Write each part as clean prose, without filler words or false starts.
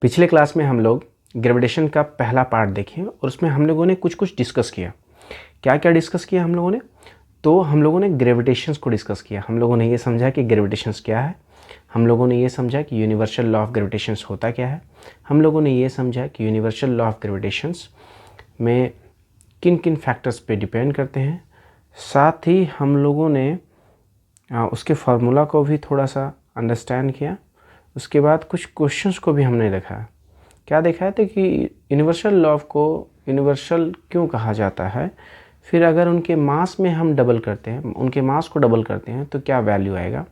पिछले क्लास में हम लोग ग्रेविटेशन का पहला पार्ट देखे और उसमें हम लोगों ने कुछ डिस्कस किया। क्या क्या डिस्कस किया हम लोगों ने? तो हम लोगों ने ग्रेविटेशंस को डिस्कस किया। हम लोगों ने ये समझा कि ग्रेविटेशंस क्या है। हम लोगों ने ये समझा कि यूनिवर्सल लॉ ऑफ ग्रेविटेशंस होता क्या है। हम लोगों ने ये समझा कि यूनिवर्सल लॉ ऑफ ग्रेविटेशंस में किन किन फैक्टर्स पे डिपेंड करते हैं। साथ ही हम लोगों ने उसके फार्मूला को भी थोड़ा सा अंडरस्टैंड किया। उसके बाद कुछ क्वेश्चंस को भी हमने देखा। क्या देखा है? तो कि यूनिवर्सल लॉ को यूनिवर्सल क्यों कहा जाता है, फिर अगर उनके मास में हम डबल करते हैं, उनके मास को डबल करते हैं तो क्या वैल्यू आएगा।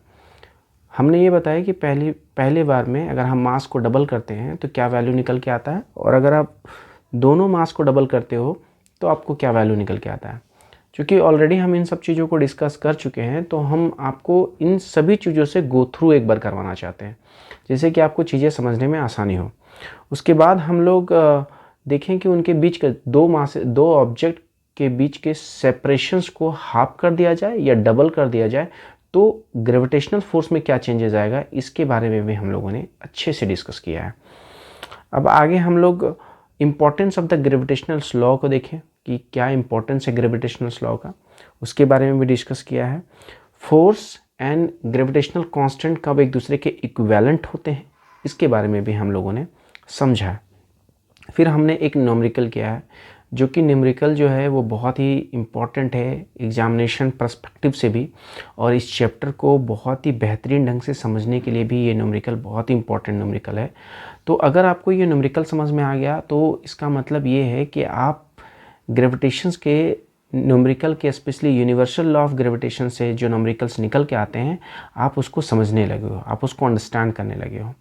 हमने ये बताया कि पहले बार में अगर हम मास को डबल करते हैं तो क्या वैल्यू निकल के आता है, और अगर आप दोनों मास को डबल करते हो तो आपको क्या वैल्यू निकल के आता है। क्योंकि ऑलरेडी हम इन सब चीज़ों को डिस्कस कर चुके हैं तो हम आपको इन सभी चीज़ों से गो थ्रू एक बार करवाना चाहते हैं, जैसे कि आपको चीज़ें समझने में आसानी हो। उसके बाद हम लोग देखें कि उनके बीच के दो ऑब्जेक्ट के बीच के सेपरेशंस को हाफ कर दिया जाए या डबल कर दिया जाए तो ग्रेविटेशनल फोर्स में क्या चेंजेस आएगा, इसके बारे में भी हम लोगों ने अच्छे से डिस्कस किया है। अब आगे हम लोग importance of the gravitational law को देखें कि क्या इम्पोर्टेंस है ग्रेविटेशनल लॉ का, उसके बारे में भी डिस्कस किया है। फोर्स एंड ग्रेविटेशनल कांस्टेंट कब एक दूसरे के इक्विवेलेंट होते हैं, इसके बारे में भी हम लोगों ने समझा है। फिर हमने एक न्यूमेरिकल किया है, जो कि न्यूमेरिकल जो है वो बहुत ही इम्पॉर्टेंट है एग्जामिनेशन पर्सपेक्टिव से भी, और इस चैप्टर को बहुत ही बेहतरीन ढंग से समझने के लिए भी ये न्यूमेरिकल बहुत ही इम्पॉर्टेंट न्यूमेरिकल है। तो अगर आपको ये न्यूमेरिकल समझ में आ गया तो इसका मतलब ये है कि आप ग्रेविटेशंस के न्यूमेरिकल के specially universal law of gravitation से जो न्यूमेरिकल्स निकल के आते हैं आप उसको समझने लगे हो, आप उसको अंडरस्टैंड करने लगे हो।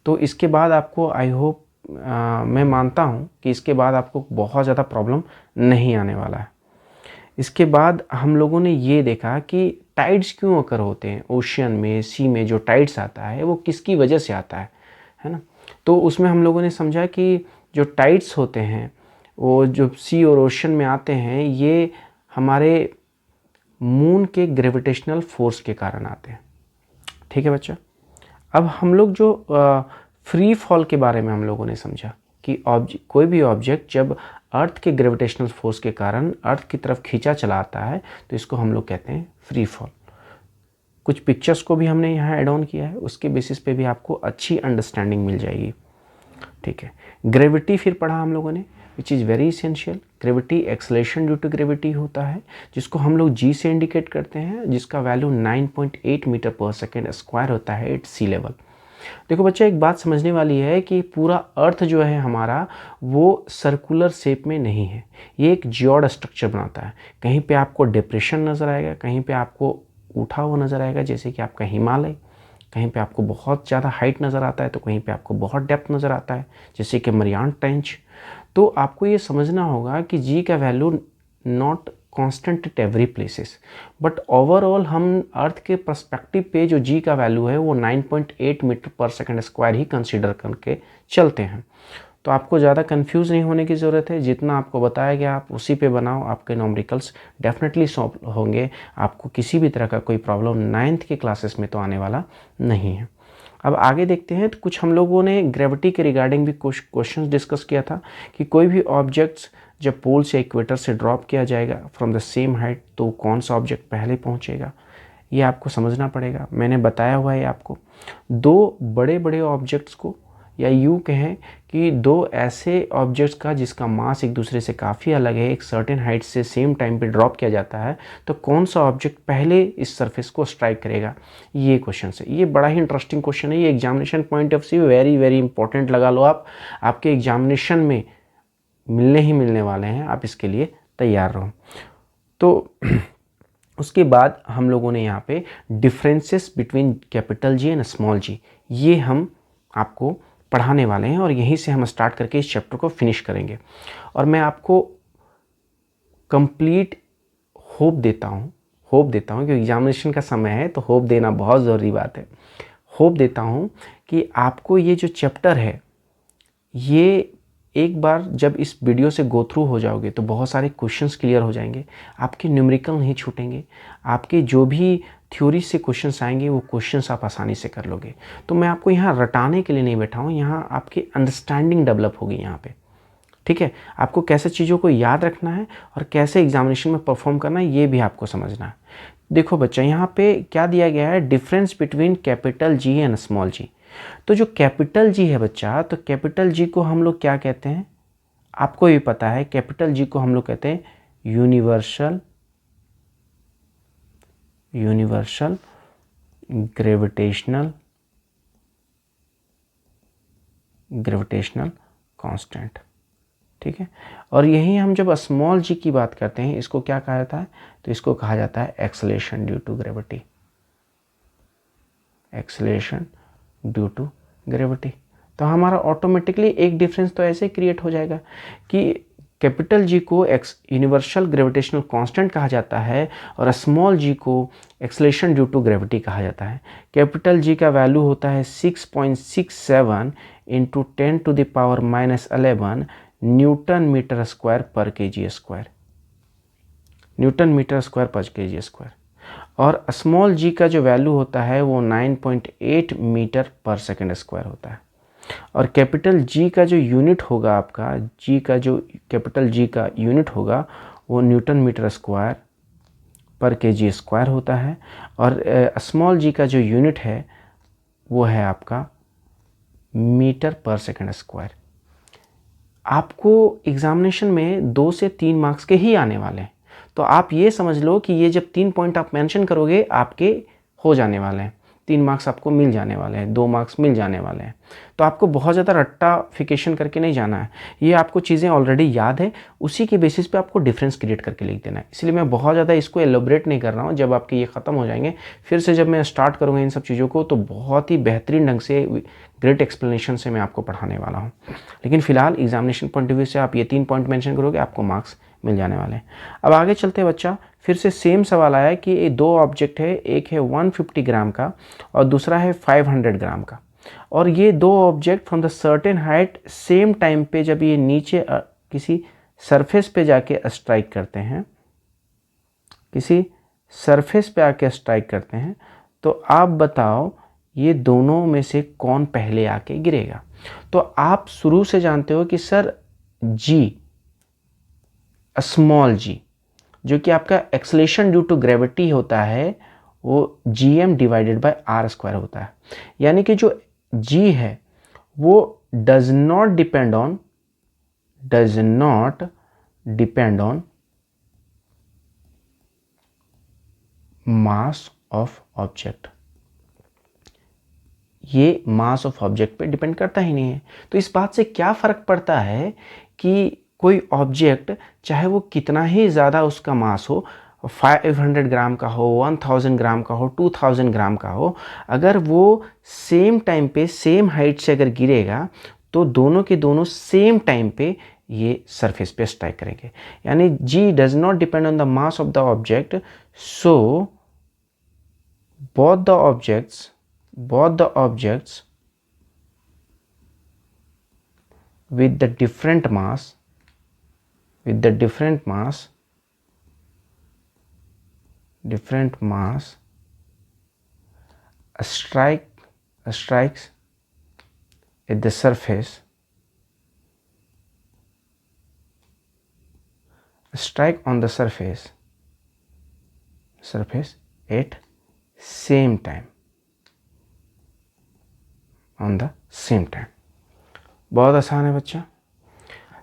तो इसके बाद आपको आई होप मैं मानता हूँ कि इसके बाद आपको बहुत ज़्यादा प्रॉब्लम नहीं आने वाला है। इसके बाद हम लोगों ने ये देखा कि टाइड्स क्यों अकर होते हैं ओशियन में, सी में जो टाइड्स आता है वो किसकी वजह से आता है ना। तो उसमें हम लोगों ने समझा कि जो टाइड्स होते हैं वो जो सी और ओशन में आते हैं ये हमारे मून के ग्रेविटेशनल फोर्स के कारण आते हैं। ठीक है बच्चा। अब हम लोग जो फ्री फॉल के बारे में हम लोगों ने समझा कि कोई भी ऑब्जेक्ट जब अर्थ के ग्रेविटेशनल फोर्स के कारण अर्थ की तरफ खींचा चला आता है तो इसको हम लोग कहते हैं फ्री फॉल। कुछ पिक्चर्स को भी हमने यहाँ ऐड ऑन किया है, उसके बेसिस पे भी आपको अच्छी अंडरस्टैंडिंग मिल जाएगी। ठीक है। ग्रेविटी फिर पढ़ा हम लोगों ने, which is very essential. Gravity acceleration due to gravity होता है, जिसको हम लोग जी से इंडिकेट करते हैं, जिसका वैल्यू 9.8 मीटर पर सेकेंड स्क्वायर होता है एट सी लेवल। देखो बच्चा, एक बात समझने वाली है कि पूरा अर्थ जो है हमारा वो सर्कुलर शेप में नहीं है, ये एक जियोड स्ट्रक्चर बनाता है। कहीं पे आपको डिप्रेशन नज़र आएगा, कहीं पे आपको उठा हुआ नज़र आएगा जैसे कि आपका हिमालय, कहीं पे आपको बहुत ज़्यादा हाइट नज़र आता है तो कहीं पे आपको बहुत डेप्थ नज़र आता है जैसे कि मरियाना ट्रेंच। तो आपको ये समझना होगा कि जी का value not constant at every places, but overall हम अर्थ के पर्सपेक्टिव पे जो जी का वैल्यू है वो 9.8 मीटर पर सेकंड स्क्वायर ही कंसीडर करके चलते हैं। तो आपको ज़्यादा कंफ्यूज नहीं होने की ज़रूरत है, जितना आपको बताया गया आप उसी पे बनाओ, आपके न्यूमेरिकल्स डेफिनेटली सॉल्व होंगे। आपको किसी भी तरह का कोई प्रॉब्लम 9th के क्लासेस में तो आने वाला नहीं है। अब आगे देखते हैं। तो कुछ हम लोगों ने ग्रेविटी के रिगार्डिंग भी कुछ क्वेश्चन डिस्कस किया था कि कोई भी ऑब्जेक्ट्स जब पोल से इक्वेटर से ड्रॉप किया जाएगा फ्रॉम द सेम हाइट तो कौन सा ऑब्जेक्ट पहले पहुंचेगा, ये आपको समझना पड़ेगा। मैंने बताया हुआ है आपको दो बड़े बड़े ऑब्जेक्ट्स को, या यूँ कहें कि दो ऐसे ऑब्जेक्ट्स का जिसका मास एक दूसरे से काफ़ी अलग है, एक सर्टेन हाइट से सेम टाइम पे ड्रॉप किया जाता है, तो कौन सा ऑब्जेक्ट पहले इस सरफेस को स्ट्राइक करेगा, ये क्वेश्चन है। ये बड़ा ही इंटरेस्टिंग क्वेश्चन है, ये examination point of view very very important लगा लो आप, आपके एग्जामिनेशन में मिलने ही मिलने वाले हैं, आप इसके लिए तैयार रहो। तो उसके बाद हम लोगों ने यहाँ पे differences between capital G and small G, ये हम आपको पढ़ाने वाले हैं और यहीं से हम स्टार्ट करके इस चैप्टर को फिनिश करेंगे। और मैं आपको कंप्लीट होप देता हूँ कि एग्जामिनेशन का समय है तो होप देना बहुत ज़रूरी बात है। होप देता हूँ कि आपको ये जो चैप्टर है ये एक बार जब इस वीडियो से गो थ्रू हो जाओगे तो बहुत सारे क्वेश्चंस क्लियर हो जाएंगे, आपके न्यूमेरिकल नहीं छूटेंगे, आपके जो भी थ्योरी से क्वेश्चंस आएंगे, वो क्वेश्चंस आप आसानी से कर लोगे। तो मैं आपको यहाँ रटाने के लिए नहीं बैठा हूँ, यहाँ आपकी अंडरस्टैंडिंग डेवलप होगी यहाँ पे, ठीक है। आपको कैसे चीज़ों को याद रखना है और कैसे एग्जामिनेशन में परफॉर्म करना है ये भी आपको समझना है। देखो बच्चा, यहाँ पे क्या दिया गया है, difference between capital G and small G. तो जो कैपिटल जी है बच्चा, तो कैपिटल जी को हम लोग क्या कहते हैं, आपको भी पता है, कैपिटल जी को हम लोग कहते हैं यूनिवर्सल ग्रेविटेशनल कांस्टेंट, ठीक है। और यही हम जब स्मॉल जी की बात करते हैं, इसको क्या कहा जाता है, तो इसको कहा जाता है acceleration due to gravity, acceleration due to gravity. तो हमारा ऑटोमेटिकली एक डिफरेंस तो ऐसे क्रिएट हो जाएगा कि कैपिटल जी को यूनिवर्सल ग्रेविटेशनल कांस्टेंट कहा जाता है और स्मॉल जी को एक्सेलरेशन ड्यू टू ग्रेविटी कहा जाता है। कैपिटल जी का वैल्यू होता है 6.67 इंटू 10⁻⁻11 न्यूटन मीटर स्क्वायर पर KG square, newton metre square पर केजी स्क्वायर। और स्मॉल जी का जो वैल्यू होता है वो 9.8 मीटर पर सेकेंड स्क्वायर होता है। और कैपिटल जी का जो यूनिट होगा आपका, जी का जो कैपिटल जी का यूनिट होगा वो न्यूटन मीटर स्क्वायर पर केजी स्क्वायर होता है। और स्मॉल जी का जो यूनिट है वो है आपका मीटर पर सेकेंड स्क्वायर। आपको एग्जामिनेशन में 2 से 3 मार्क्स के ही आने वाले हैं, तो आप ये समझ लो कि ये जब 3 पॉइंट आप मेंशन करोगे आपके हो जाने वाले हैं, 3 मार्क्स आपको मिल जाने वाले हैं, 2 मार्क्स मिल जाने वाले हैं। तो आपको बहुत ज़्यादा रट्टाफिकेशन करके नहीं जाना है, ये आपको चीज़ें ऑलरेडी याद है, उसी के बेसिस पे आपको डिफरेंस क्रिएट करके लिख देना है। इसलिए मैं बहुत ज़्यादा इसको एलोबरेट नहीं कर रहा हूँ। जब आपके ये ख़त्म हो जाएंगे, फिर से जब मैं स्टार्ट करूँगा इन सब चीज़ों को, तो बहुत ही बेहतरीन ढंग से ग्रेट एक्सप्लेनेशन से मैं आपको पढ़ाने वाला हूँ। लेकिन फिलहाल एग्जामिनेशन पॉइंट ऑफ व्यू से आप ये 3 पॉइंट मेंशन करोगे, आपको मार्क्स मिल जाने वाले हैं। अब आगे चलते हैं बच्चा, फिर से सेम सवाल आया कि ये 2 ऑब्जेक्ट है, एक है 150 ग्राम का और दूसरा है 500 ग्राम का। और ये 2 object from the certain height same time पे जब ये नीचे किसी सरफेस पे जाके स्ट्राइक करते हैं, किसी सरफेस पे आके स्ट्राइक करते हैं, तो आप बताओ ये दोनों में से कौन पहले आके गिरेगा। तो आप शुरू से जानते हो कि सर जी, स्मॉल जी, जो कि आपका एक्सेलरेशन ड्यू टू ग्रेविटी होता है, वो gm divided by r square होता है। यानी कि जो g है वो does not depend on mass of object, ये मास ऑफ ऑब्जेक्ट पे डिपेंड करता ही नहीं है। तो इस बात से क्या फ़र्क पड़ता है कि कोई ऑब्जेक्ट चाहे वो कितना ही ज़्यादा उसका मास हो, 500 ग्राम का हो, 1000 ग्राम का हो, 2000 ग्राम का हो, अगर वो सेम टाइम पे सेम हाइट से अगर गिरेगा तो दोनों के दोनों सेम टाइम पे ये सरफेस पे स्ट्राइक करेंगे। यानी G does not depend on the mass of the object, so both the objects with the different mass strikes at the surface, strike on the surface at same time, on the same time। बहुत आसान है बच्चा।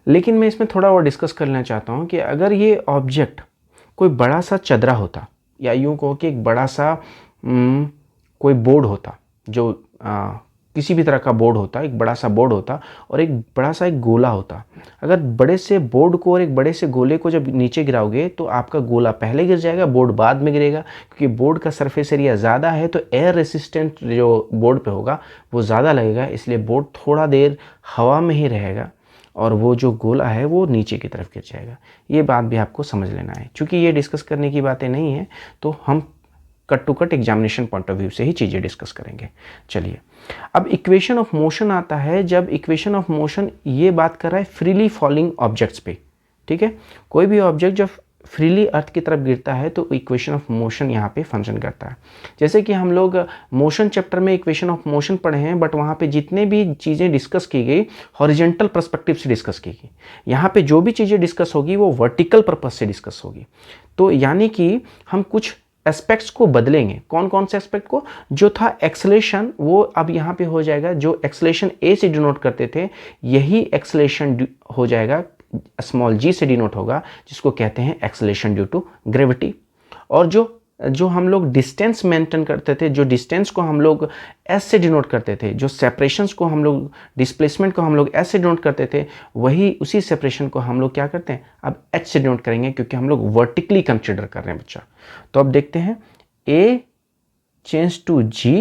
लेकिन मैं इसमें थोड़ा और discuss करना चाहता हूँ कि अगर ये ऑब्जेक्ट कोई बड़ा सा चदरा होता, या यूँ कहो कि एक बड़ा सा कोई बोर्ड होता, जो किसी भी तरह का बोर्ड होता, एक बड़ा सा बोर्ड होता और एक बड़ा सा एक गोला होता। अगर बड़े से बोर्ड को और एक बड़े से गोले को जब नीचे गिराओगे तो आपका गोला पहले गिर जाएगा, बोर्ड बाद में गिरेगा, क्योंकि बोर्ड का सरफेस एरिया ज़्यादा है तो एयर रेसिस्टेंट जो बोर्ड पे होगा वो ज़्यादा लगेगा, इसलिए बोर्ड थोड़ा देर हवा में ही रहेगा और वो जो गोला है वो नीचे की तरफ गिर जाएगा। ये बात भी आपको समझ लेना है। चूँकि ये डिस्कस करने की बातें नहीं है तो हम cut to cut examination point of view से ही चीज़ें डिस्कस करेंगे। चलिए, अब इक्वेशन ऑफ मोशन आता है। जब इक्वेशन ऑफ मोशन ये बात कर रहा है फ्रीली फॉलिंग ऑब्जेक्ट्स पे, ठीक है, कोई भी ऑब्जेक्ट जब फ्रीली अर्थ की तरफ गिरता है तो इक्वेशन ऑफ मोशन यहाँ पे फंक्शन करता है। जैसे कि हम लोग मोशन चैप्टर में इक्वेशन ऑफ मोशन पढ़े हैं, बट वहाँ पे जितने भी चीज़ें डिस्कस की गई हॉरिजेंटल पर्सपेक्टिव से डिस्कस की गई। यहाँ पे जो भी चीज़ें डिस्कस होगी वो वर्टिकल पर्पस से डिस्कस होगी। तो यानी कि हम कुछ एस्पेक्ट्स को बदलेंगे। कौन कौन से एस्पेक्ट को? जो था एक्सेलेरेशन, वो अब यहाँ पे हो जाएगा, जो एक्सेलेरेशन ए से डिनोट करते थे यही एक्सेलेरेशन हो जाएगा स्मॉल जी से डिनोट होगा, जिसको कहते हैं एक्सेलेरेशन ड्यू टू ग्रेविटी। और जो हम लोग डिस्टेंस मेंटेन करते थे, जो डिस्टेंस को हम लोग एस से डिनोट करते थे, जो सेपरेशंस को हम लोग, डिस्प्लेसमेंट को हम लोग एस से डिनोट करते थे, वही उसी सेपरेशन को हम लोग क्या करते हैं अब एच से डिनोट करेंगे, क्योंकि हम लोग वर्टिकली कंसिडर कर रहे हैं बच्चा। तो अब देखते हैं A change to G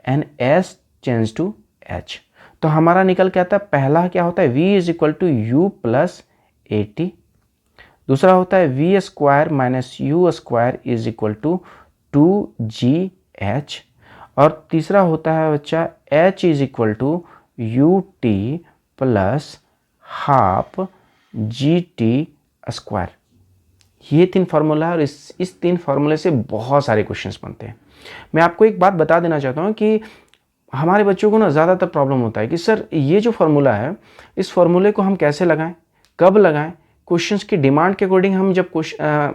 and S change to H. तो हमारा निकल के आता है, पहला क्या होता है v is equal to u plus a t. दूसरा होता है v square minus u square is equal to 2gh। और तीसरा होता है बच्चा h is equal to u t plus half g t square. ये 3 फार्मूला है और इस 3 फार्मूले से बहुत सारे क्वेश्चंस बनते हैं। मैं आपको एक बात बता देना चाहता हूँ कि हमारे बच्चों को ना ज़्यादातर प्रॉब्लम होता है कि सर ये जो फार्मूला है, इस फार्मूले को हम कैसे लगाएं, कब लगाएं। क्वेश्चंस की डिमांड के अकॉर्डिंग हम जब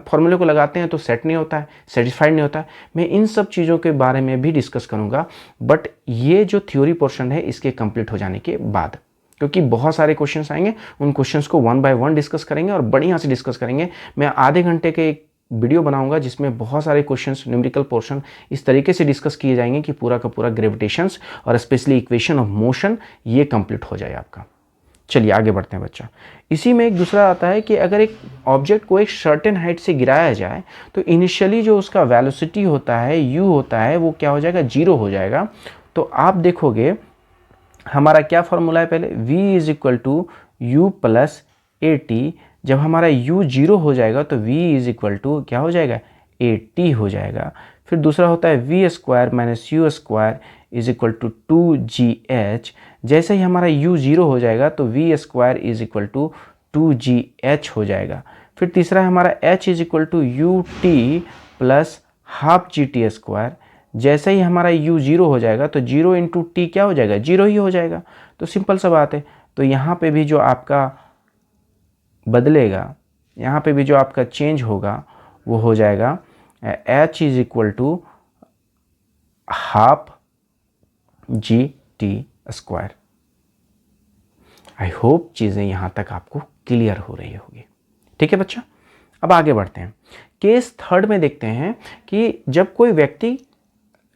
फार्मूले को लगाते हैं तो सेट नहीं होता है, सेटिस्फाइड नहीं होता है। मैं इन सब चीज़ों के बारे में भी डिस्कस करूँगा, बट ये जो थ्योरी पोर्शन है इसके कंप्लीट हो जाने के बाद, क्योंकि बहुत सारे क्वेश्चंस आएंगे, उन क्वेश्चंस को 1 बाय 1 डिस्कस करेंगे और बढ़िया से डिस्कस करेंगे। मैं आधे घंटे के एक वीडियो बनाऊंगा जिसमें बहुत सारे क्वेश्चंस, न्यूमेरिकल पोर्शन इस तरीके से डिस्कस किए जाएंगे कि पूरा का पूरा ग्रेविटेशंस और स्पेशली इक्वेशन ऑफ मोशन ये कंप्लीट हो जाए आपका। चलिए आगे बढ़ते हैं बच्चा। इसी में एक दूसरा आता है कि अगर एक ऑब्जेक्ट को एक सर्टेन हाइट से गिराया जाए तो इनिशियली जो उसका वेलोसिटी होता है, u होता है, वो क्या हो जाएगा, 0 हो जाएगा। तो आप देखोगे हमारा क्या फॉर्मूला है, पहले v is equal to u plus a t. जब हमारा u 0 हो जाएगा तो v इज इक्वल टू क्या हो जाएगा, ए टी हो जाएगा। फिर दूसरा होता है v square minus u square is equal to 2gh। जैसे ही हमारा u 0 हो जाएगा तो v square is equal to 2gh हो जाएगा। फिर तीसरा है हमारा h is equal to u t plus half g t square. जैसे ही हमारा u 0 हो जाएगा तो 0 इंटू टी क्या हो जाएगा, 0 ही हो जाएगा। तो सिंपल सा बात है। तो यहाँ पे भी जो आपका बदलेगा, यहाँ पे भी जो आपका चेंज होगा वो हो जाएगा h is equal to half g t square. I hope चीज़ें यहाँ तक आपको क्लियर हो रही होगी। ठीक है बच्चा, अब आगे बढ़ते हैं। केस थर्ड में देखते हैं कि जब कोई व्यक्ति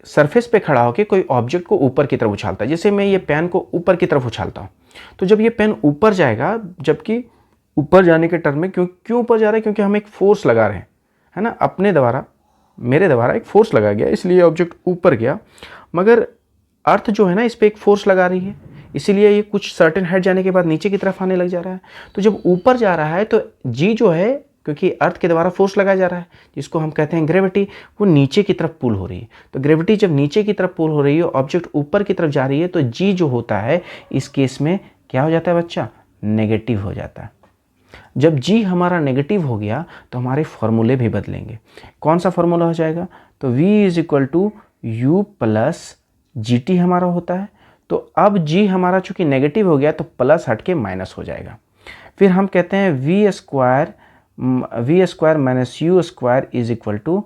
सरफेस पे खड़ा होकर कोई ऑब्जेक्ट को ऊपर की तरफ उछालता है। जैसे मैं ये पेन को ऊपर की तरफ उछालता हूँ, तो जब ये पेन ऊपर जाएगा, जबकि ऊपर जाने के टर्म में क्यों ऊपर जा रहा है, क्योंकि हम एक फोर्स लगा रहे हैं, है ना, अपने द्वारा, मेरे द्वारा एक फोर्स लगा गया, इसलिए ऑब्जेक्ट ऊपर गया। मगर अर्थ जो है ना, इस पर एक फोर्स लगा रही है, इसीलिए ये कुछ सर्टेन हाइट जाने के बाद नीचे की तरफ आने लग जा रहा है। तो जब ऊपर जा रहा है तो जी जो है, क्योंकि अर्थ के द्वारा फोर्स लगाया जा रहा है जिसको हम कहते हैं ग्रेविटी, वो नीचे की तरफ पुल हो रही है। तो ग्रेविटी जब नीचे की तरफ पुल हो रही है, ऑब्जेक्ट ऊपर की तरफ जा रही है, तो जी जो होता है इस केस में क्या हो जाता है बच्चा, नेगेटिव हो जाता है। जब जी हमारा नेगेटिव हो गया तो हमारे फॉर्मूले भी बदलेंगे। कौन सा फॉर्मूला हो जाएगा, तो v is equal to u plus g t हमारा होता है। तो अब जी हमारा चूंकि नेगेटिव हो गया तो प्लस हट के माइनस हो जाएगा। फिर हम कहते हैं v square minus u square is equal to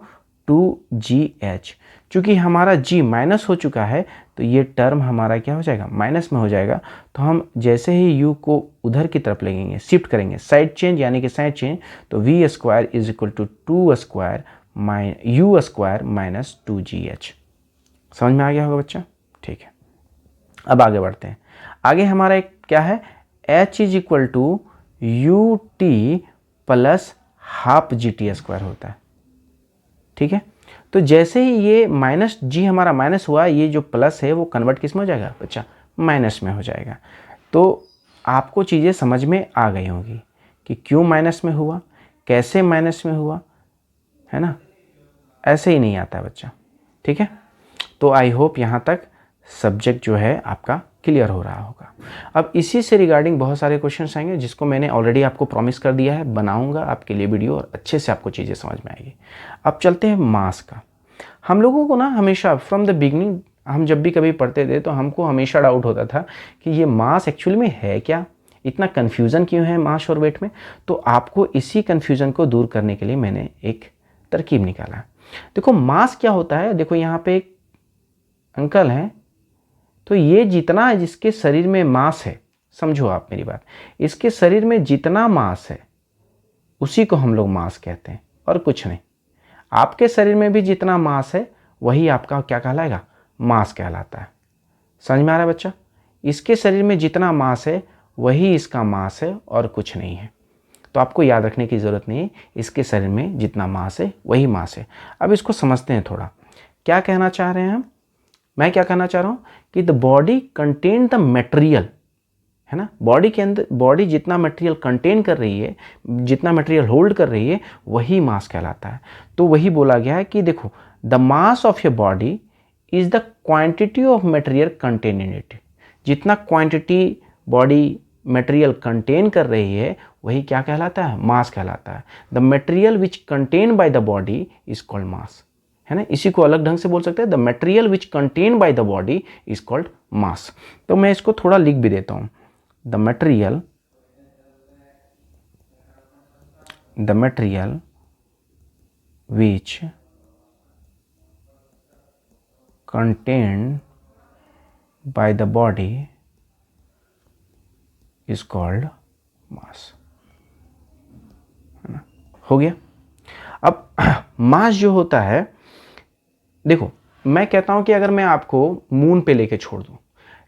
2gh। चूँकि हमारा g माइनस हो चुका है तो ये टर्म हमारा क्या हो जाएगा, माइनस में हो जाएगा। तो हम जैसे ही u को उधर की तरफ लगेंगे, शिफ्ट करेंगे, साइड चेंज यानी कि साइड चेंज, तो v square is equal to u square minus 2gh। समझ में आ गया होगा बच्चा? ठीक है, अब आगे बढ़ते हैं। आगे हमारा एक क्या है, h is equal to u t plus half g t square होता है। ठीक है, तो जैसे ही ये माइनस जी हमारा माइनस हुआ, ये जो प्लस है वो कन्वर्ट किस में हो जाएगा बच्चा, माइनस में हो जाएगा। तो आपको चीज़ें समझ में आ गई होंगी कि क्यों माइनस में हुआ, कैसे माइनस में हुआ, है ना। ऐसे ही नहीं आता बच्चा। ठीक है, तो आई होप यहाँ तक सब्जेक्ट जो है आपका क्लियर हो रहा होगा। अब इसी से रिगार्डिंग बहुत सारे क्वेश्चंस आएंगे जिसको मैंने ऑलरेडी आपको प्रॉमिस कर दिया है, बनाऊंगा आपके लिए वीडियो और अच्छे से आपको चीज़ें समझ में आएगी। अब चलते हैं मास का। हम लोगों को ना हमेशा फ्रॉम द बिगनिंग, हम जब भी कभी पढ़ते थे तो हमको हमेशा डाउट होता था कि ये मास एक्चुअली में है क्या, इतना कन्फ्यूज़न क्यों है मास और वेट में। तो आपको इसी कन्फ्यूज़न को दूर करने के लिए मैंने एक तरकीब निकाला। देखो मास क्या होता है, देखो यहाँ पे एक अंकल हैं, तो ये जितना जिसके शरीर में मास है, समझो आप मेरी बात, इसके शरीर में जितना मास है उसी को हम लोग मास कहते हैं और कुछ नहीं। आपके शरीर में भी जितना मास है वही आपका क्या कहलाएगा, मास कहलाता है। समझ में आ रहा है बच्चा? इसके शरीर में जितना मास है वही इसका मास है और कुछ नहीं है। तो आपको याद रखने की ज़रूरत नहीं है, इसके शरीर में जितना मास है वही मास है। अब इसको समझते हैं थोड़ा, क्या कहना चाह रहे हैं हम। मैं क्या कहना चाह रहा हूँ कि the body contain the material, है ना, बॉडी के अंदर बॉडी जितना मटेरियल कंटेन कर रही है, जितना मटेरियल होल्ड कर रही है वही मास कहलाता है। तो वही बोला गया है कि देखो the mass of your body is the quantity of material contain in it. जितना क्वांटिटी बॉडी मटेरियल कंटेन कर रही है वही क्या कहलाता है, मास कहलाता है। The material which contain by the body is called मास, है ना। इसी को अलग ढंग से बोल सकते हैं, the material which contain by the body is called मास। तो मैं इसको थोड़ा लिख भी देता हूं, the material which contained by the body is called mass, है ना। हो गया। अब मास जो होता है, देखो मैं कहता हूं कि अगर मैं आपको मून पे लेके छोड़ दूं,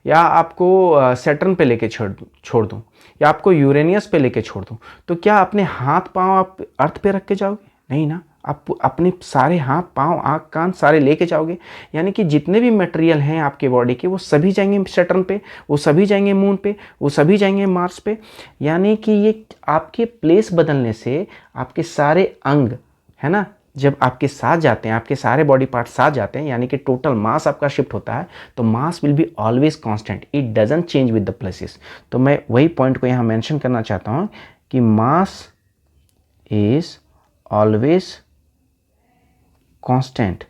या आपको सैटर्न पे लेके छोड़ दूं, या आपको यूरेनियस पे लेके छोड़ दूं, तो क्या अपने हाथ पांव आप अर्थ पे रख के जाओगे? नहीं ना, आप अपने सारे हाथ पांव आँख कान सारे लेके जाओगे। यानी कि जितने भी मटेरियल हैं आपके बॉडी के वो सभी जाएंगे सैटर्न पे, वो सभी जाएंगे मून पे, वो सभी जाएंगे मार्स पे। यानी कि ये आपके प्लेस बदलने से आपके सारे अंग, है ना, जब आपके साथ जाते हैं, आपके सारे बॉडी पार्ट साथ जाते हैं, यानी कि टोटल मास आपका शिफ्ट होता है, तो mass will be always constant, it doesn't change with the places. तो मैं वही पॉइंट को यहाँ मेंशन करना चाहता हूँ कि मास इज ऑलवेज कांस्टेंट,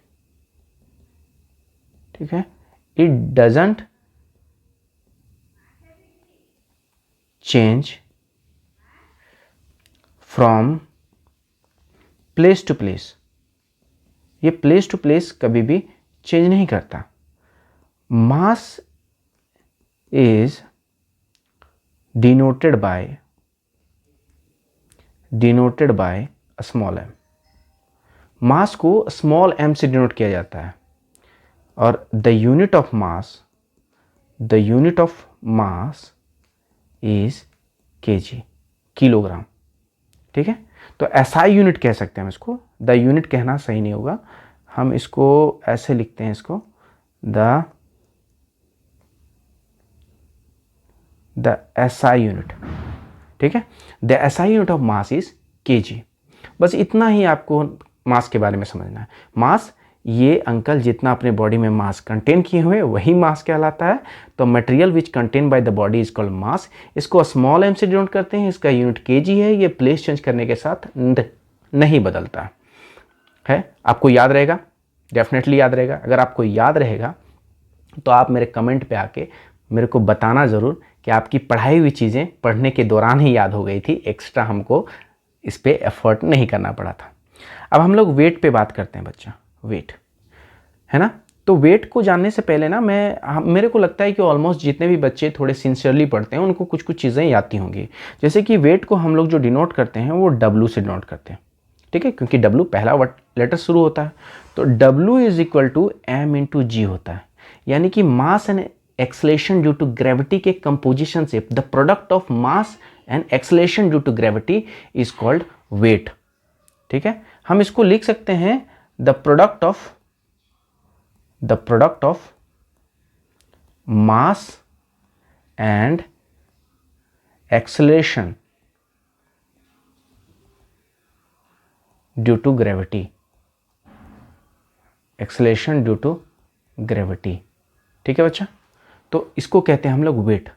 ठीक है, it doesn't change from place to place. ये प्लेस टू प्लेस कभी भी चेंज नहीं करता। Mass is denoted by small M. Mass को स्मॉल एम से डिनोट किया जाता है, और the unit of mass is KG, kilogram, ठीक है। तो एसआई यूनिट कह सकते हैं हम इसको, द यूनिट कहना सही नहीं होगा, हम इसको ऐसे लिखते हैं, इसको द एसआई यूनिट, ठीक है। The SI unit of mass is KG. बस इतना ही आपको मास के बारे में समझना है। मास, ये अंकल जितना अपने बॉडी में मास कंटेन किए हुए वही मास कहलाता है। तो material which contain by the body is called मास। इसको स्मॉल एम से डिनोट करते हैं, इसका यूनिट केजी है। ये प्लेस चेंज करने के साथ नहीं बदलता है। आपको याद रहेगा, डेफिनेटली याद रहेगा। अगर आपको याद रहेगा तो आप मेरे कमेंट पे आके मेरे को बताना ज़रूर कि आपकी पढ़ाई हुई चीज़ें पढ़ने के दौरान ही याद हो गई थी, एक्स्ट्रा हमको इस पर एफर्ट नहीं करना पड़ा था। अब हम लोग वेट पे बात करते हैं बच्चा, वेट, है ना। तो वेट को जानने से पहले ना मेरे को लगता है कि ऑलमोस्ट जितने भी बच्चे थोड़े सिंसियरली पढ़ते हैं उनको कुछ कुछ चीज़ें आती होंगी। जैसे कि वेट को हम लोग जो डिनोट करते हैं वो W से डिनोट करते हैं, ठीक है, क्योंकि W पहला लेटर शुरू होता है। तो W is equal to m/g होता है। यानी कि mass and acceleration due to gravity के कंपोजिशन से the product of mass and acceleration due to gravity is called weight, ठीक है। हम इसको लिख सकते हैं the product of mass and acceleration due to gravity, acceleration due to gravity, ठीक है बच्चा। तो इसको कहते हैं हम लोग वेट।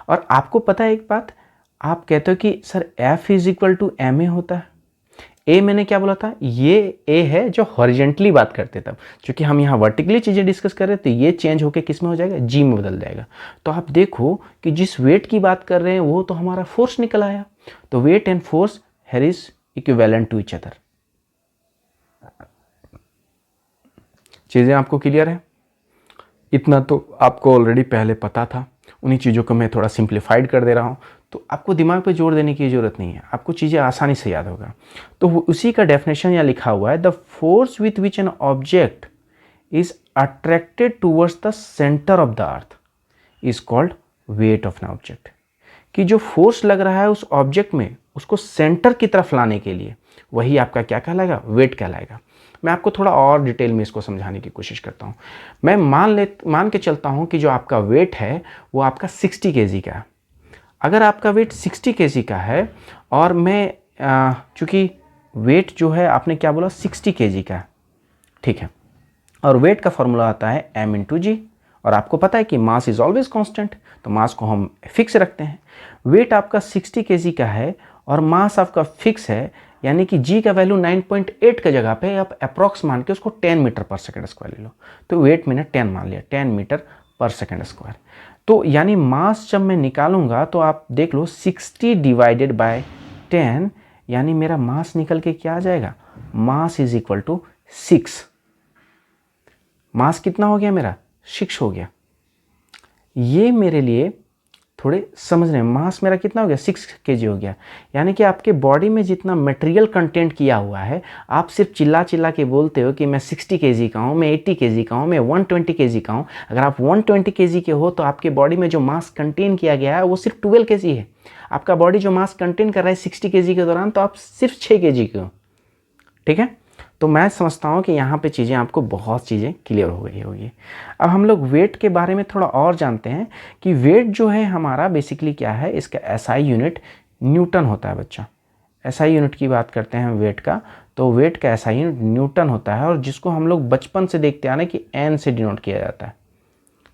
और आपको पता है एक बात, आप कहते हो कि sir F is equal to m a होता है। ए मैंने क्या बोला था, ये ए है जो हॉरिजेंटली बात करते तब, क्योंकि हम यहाँ वर्टिकली चीज़ें डिस्कस कर रहे हैं तो ये चेंज होकर किस में हो जाएगा, जी में बदल जाएगा। तो आप देखो कि जिस वेट की बात कर रहे हैं वो तो हमारा फोर्स निकल आया। तो weight and force here is equivalent to each other. चीज़ें आपको क्लियर है? इतना तो आपको ऑलरेडी पहले पता था, उन्हीं चीज़ों को मैं थोड़ा सिंप्लीफाइड कर दे रहा हूँ, तो आपको दिमाग पे जोर देने की ज़रूरत नहीं है, आपको चीज़ें आसानी से याद होगा। तो उसी का डेफिनेशन यहाँ लिखा हुआ है, the force with which an object is attracted towards the centre of the earth is called weight of an object. कि जो फोर्स लग रहा है उस ऑब्जेक्ट में, उसको सेंटर की तरफ लाने के लिए, वही आपका क्या कहलाएगा, वेट कहलाएगा। मैं आपको थोड़ा और डिटेल में इसको समझाने की कोशिश करता हूँ। मैं मान के चलता हूँ कि जो आपका वेट है वो आपका 60 kg का है। अगर आपका वेट 60 kg का है और मैं चूँकि वेट जो है आपने क्या बोला 60 kg का है, ठीक है, और वेट का फॉर्मूला आता है m इंटू जी, और आपको पता है कि मास इज ऑलवेज कांस्टेंट, तो मास को हम फिक्स रखते हैं। वेट आपका 60 kg का है और मास आपका फिक्स है, यानी कि g का वैल्यू 9.8 के जगह पे आप अप्रॉक्स मान के उसको 10 मीटर पर सेकेंड स्क्वायर ले लो। तो वेट मैंने 10 मान लिया, 10 मीटर पर सेकेंड स्क्वायर। तो यानी मास जब मैं निकालूंगा तो आप देख लो 60 डिवाइडेड बाय 10, यानी मेरा मास निकल के क्या आ जाएगा, मास इज इक्वल टू 6। मास कितना हो गया मेरा, 6 हो गया। ये मेरे लिए थोड़े समझ रहे हैं, मास मेरा कितना हो गया, 6 kg हो गया। यानी कि आपके बॉडी में जितना मटेरियल कंटेंट किया हुआ है, आप सिर्फ चिल्ला चिल्ला के बोलते हो कि मैं 60 kg का हूँ, मैं 80 kg का हूँ, मैं 120 kg का हूँ। अगर आप 120 kg के हो तो आपके बॉडी में जो मास कंटेन किया गया है वो सिर्फ 12 kg है। आपका बॉडी जो मास कंटेन कर रहा है 60 kg के दौरान, तो आप सिर्फ 6 kg के हो, ठीक है। तो मैं समझता हूँ कि यहाँ पे चीज़ें आपको बहुत चीज़ें क्लियर हो गई होगी। अब हम लोग वेट के बारे में थोड़ा और जानते हैं कि वेट जो है हमारा बेसिकली क्या है, इसका एसआई यूनिट न्यूटन होता है बच्चा। एसआई यूनिट की बात करते हैं वेट का, तो वेट का एसआई यूनिट न्यूटन होता है, और जिसको हम लोग बचपन से देखते आ रहे हैं कि एन से डिनोट किया जाता है,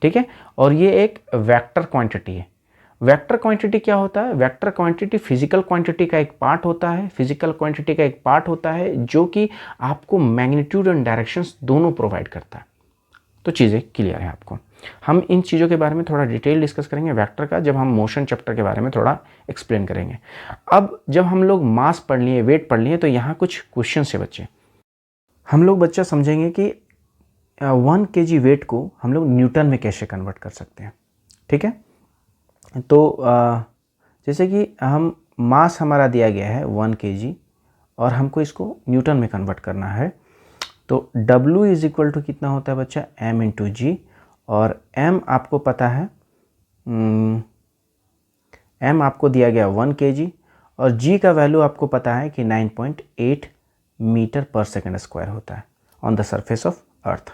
ठीक है। और ये एक वेक्टर क्वांटिटी है। वेक्टर क्वांटिटी क्या होता है, वेक्टर क्वांटिटी फिजिकल क्वांटिटी का एक पार्ट होता है, फिजिकल क्वांटिटी का एक पार्ट होता है जो कि आपको मैग्नीट्यूड एंड डायरेक्शंस दोनों प्रोवाइड करता है। तो चीज़ें क्लियर है आपको। हम इन चीज़ों के बारे में थोड़ा डिटेल डिस्कस करेंगे वेक्टर का, जब हम मोशन चैप्टर के बारे में थोड़ा एक्सप्लेन करेंगे। अब जब हम लोग मास पढ़ लिए, वेट पढ़ लिए, तो यहाँ कुछ क्वेश्चन से बच्चे हम लोग बच्चा समझेंगे कि 1 kg वेट को हम लोग न्यूटन में कैसे कन्वर्ट कर सकते हैं, ठीक है। तो जैसे कि हम मास हमारा दिया गया है 1 kg और हमको इसको न्यूटन में कन्वर्ट करना है, तो W इज इक्वल टू कितना होता है बच्चा, m इंटू जी, और m आपको पता है, m आपको दिया गया 1 kg, और g का वैल्यू आपको पता है कि 9.8 मीटर पर सेकेंड स्क्वायर होता है on the surface of earth.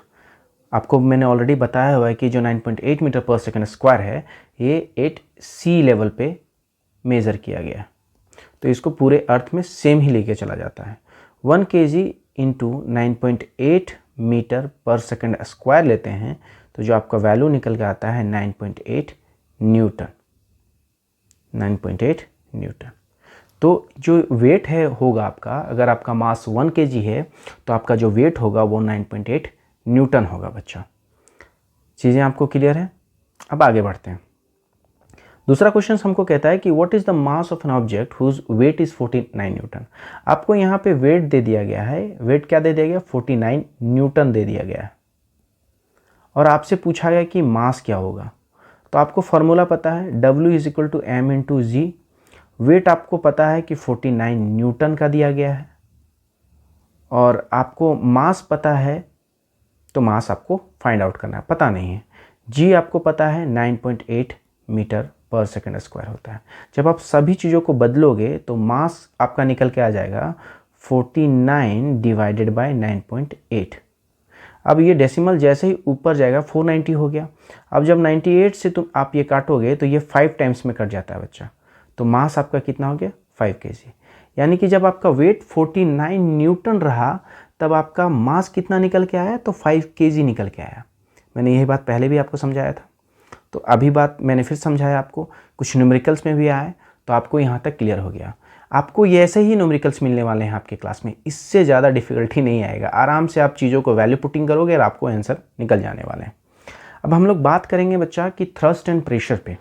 आपको मैंने ऑलरेडी बताया हुआ है कि जो 9.8 मीटर पर सेकेंड स्क्वायर है ये 8 सी लेवल पे मेज़र किया गया है, तो इसको पूरे अर्थ में सेम ही लेके चला जाता है। 1 kg इंटू 9.8 मीटर पर सेकेंड स्क्वायर लेते हैं तो जो आपका वैल्यू निकल के आता है 9.8 न्यूटन, 9.8 न्यूटन। तो जो वेट है होगा आपका, अगर आपका मास 1 kg है तो आपका जो वेट होगा वो 9.8 न्यूटन होगा बच्चा। चीज़ें आपको क्लियर है? अब आगे बढ़ते हैं। दूसरा क्वेश्चन हमको कहता है कि what is the mass of an object whose weight is 49 newton. आपको यहाँ पे वेट दे दिया गया है, वेट क्या दे दिया गया, 49 न्यूटन दे दिया गया है, और आपसे पूछा गया कि मास क्या होगा। तो आपको फॉर्मूला पता है, W is equal to m into g. Weight आपको पता है कि 49 न्यूटन का दिया गया है, और आपको मास पता है, तो मास आपको फाइंड आउट करना है, पता नहीं है। जी आपको पता है 9.8 मीटर पर सेकेंड स्क्वायर होता है। जब आप सभी चीज़ों को बदलोगे तो मास आपका निकल के आ जाएगा 49 डिवाइडेड बाय 9.8। अब ये डेसिमल जैसे ही ऊपर जाएगा 490 हो गया। अब जब 98 से तुम आप ये काटोगे तो ये 5 टाइम्स में कट जाता है बच्चा, तो मास आपका कितना हो गया, 5 kg। यानी कि जब आपका वेट 49 न्यूटन रहा तब आपका मास कितना निकल के आया, तो 5 kg निकल के आया। मैंने यही बात पहले भी आपको समझाया था। तो अभी बात मैंने फिर समझाया आपको, कुछ न्यूमेरिकल्स में भी आया है, तो आपको यहाँ तक क्लियर हो गया। आपको ये ऐसे ही न्यूमेरिकल्स मिलने वाले हैं आपके क्लास में, इससे ज़्यादा डिफिकल्टी नहीं आएगा, आराम से आप चीज़ों को वैल्यू पुटिंग करोगे और आपको आंसर निकल जाने वाले हैं। अब हम लोग बात करेंगे बच्चा कि थ्रस्ट एंड प्रेशर पे।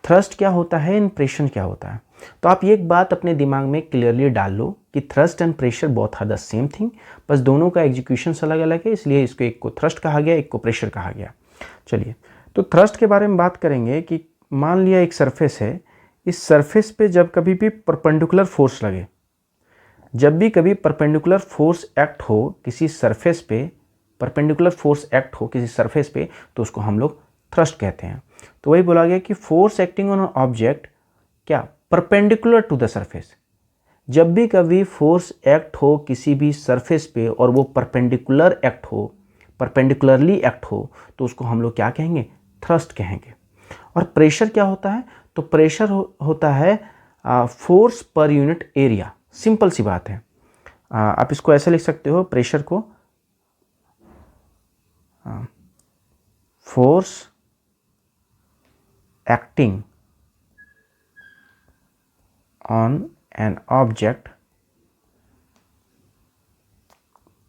थ्रस्ट क्या होता है एंड प्रेशर क्या होता है। तो आप ये एक बात अपने दिमाग में क्लियरली डाल लो कि thrust and pressure both are the same thing, बस दोनों का एग्जीक्यूशन अलग अलग है, इसलिए इसको एक को थ्रस्ट कहा गया, एक को प्रेशर कहा गया। चलिए, तो थ्रस्ट के बारे में बात करेंगे कि मान लिया एक सरफेस है, इस सरफेस पे जब कभी भी परपेंडिकुलर फोर्स लगे, जब भी कभी परपेंडिकुलर फोर्स एक्ट हो किसी सरफेस पे, परपेंडिकुलर फोर्स एक्ट हो किसी सरफेस पे, तो उसको हम लोग थ्रस्ट कहते हैं। तो वही बोला गया कि फोर्स एक्टिंग ऑन ऑब्जेक्ट क्या, परपेंडिकुलर टू द सरफेस। जब भी कभी फोर्स एक्ट हो किसी भी सरफेस पे और वो परपेंडिकुलर एक्ट हो, परपेंडिकुलरली एक्ट हो, तो उसको हम लोग क्या कहेंगे, थ्रस्ट कहेंगे। और प्रेशर क्या होता है, तो प्रेशर होता है force per unit area. Simple सी बात है, आप इसको ऐसे लिख सकते हो, प्रेशर को force acting on an object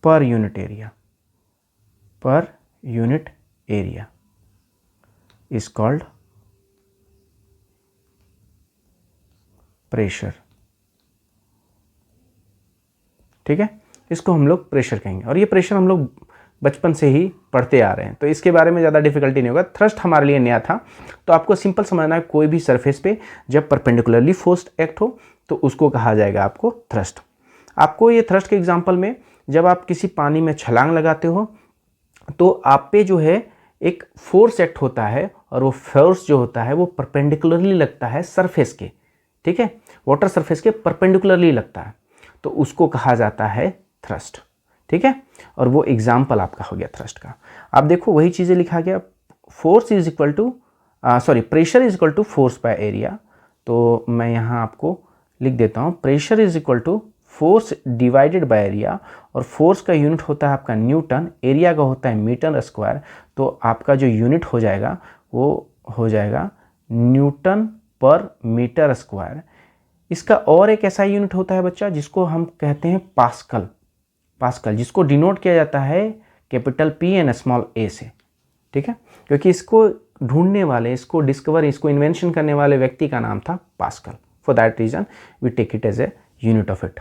per unit area, per unit area is called pressure. ठीक है, इसको हम लोग प्रेशर कहेंगे। और ये प्रेशर हम लोग बचपन से ही पढ़ते आ रहे हैं, तो इसके बारे में ज़्यादा डिफिकल्टी नहीं होगा। थ्रस्ट हमारे लिए नया था, तो आपको सिंपल समझना है, कोई भी सरफेस पे जब परपेंडिकुलरली फोर्स एक्ट हो तो उसको कहा जाएगा आपको थ्रस्ट। आपको ये थ्रस्ट के एग्जांपल में, जब आप किसी पानी में छलांग लगाते हो तो आप पे जो है एक फोर्स एक्ट होता है, और वो फोर्स जो होता है वो परपेंडिकुलरली लगता है सरफेस के। ठीक है, वाटर सरफेस के परपेंडिकुलरली लगता है, तो उसको कहा जाता है थ्रस्ट। ठीक है, और वो एग्जाम्पल आपका हो गया थ्रस्ट का। आप देखो वही चीज़ें लिखा गया, force is equal to pressure is equal to force by area. तो मैं यहाँ आपको लिख देता हूँ, pressure is equal to force divided by area, और फोर्स का यूनिट होता है आपका न्यूटन, एरिया का होता है मीटर स्क्वायर। तो आपका जो यूनिट हो जाएगा वो हो जाएगा न्यूटन पर मीटर स्क्वायर। इसका और एक ऐसा यूनिट होता है बच्चा जिसको हम कहते हैं पास्कल। पास्कल जिसको डिनोट किया जाता है capital P and small a से। ठीक है, क्योंकि इसको ढूंढने वाले, इसको डिस्कवर, इसको इन्वेंशन करने वाले व्यक्ति का नाम था Pascal. For that reason we take it as a unit of it.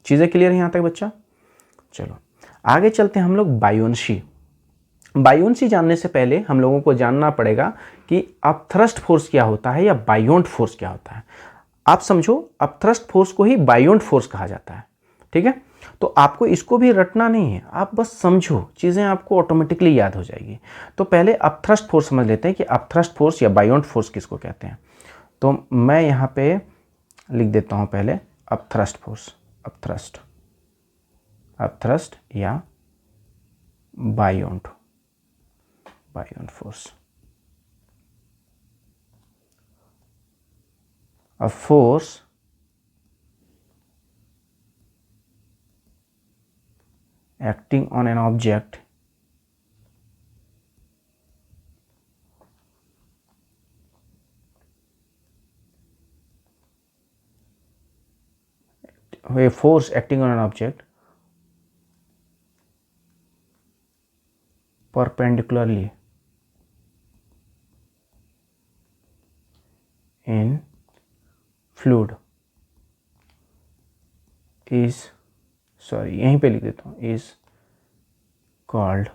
चीज़ें क्लियर है यहाँ तक बच्चा? चलो आगे चलते हैं हम लोग बायोन्सी। बायोन्सी जानने से पहले हम लोगों को जानना पड़ेगा कि अपथ्रस्ट फोर्स क्या होता है या बायोंट फोर्स क्या होता है। आप समझो, अपथ्रस्ट फोर्स को ही बायोंट फोर्स कहा जाता है। ठीक है, तो आपको इसको भी रटना नहीं है, आप बस समझो, चीज़ें आपको ऑटोमेटिकली याद हो जाएगी। तो पहले अपथ्रस्ट फोर्स समझ लेते हैं कि अपथ्रस्ट फोर्स या बायोंट फोर्स किसको कहते हैं। तो मैं यहाँ पे लिख देता हूँ पहले अपथ्रस्ट फोर्स, अपथ्रस्ट या बायोंट force. A force acting on an object perpendicularly in fluid is, यहीं पे लिख देता हूँ, is called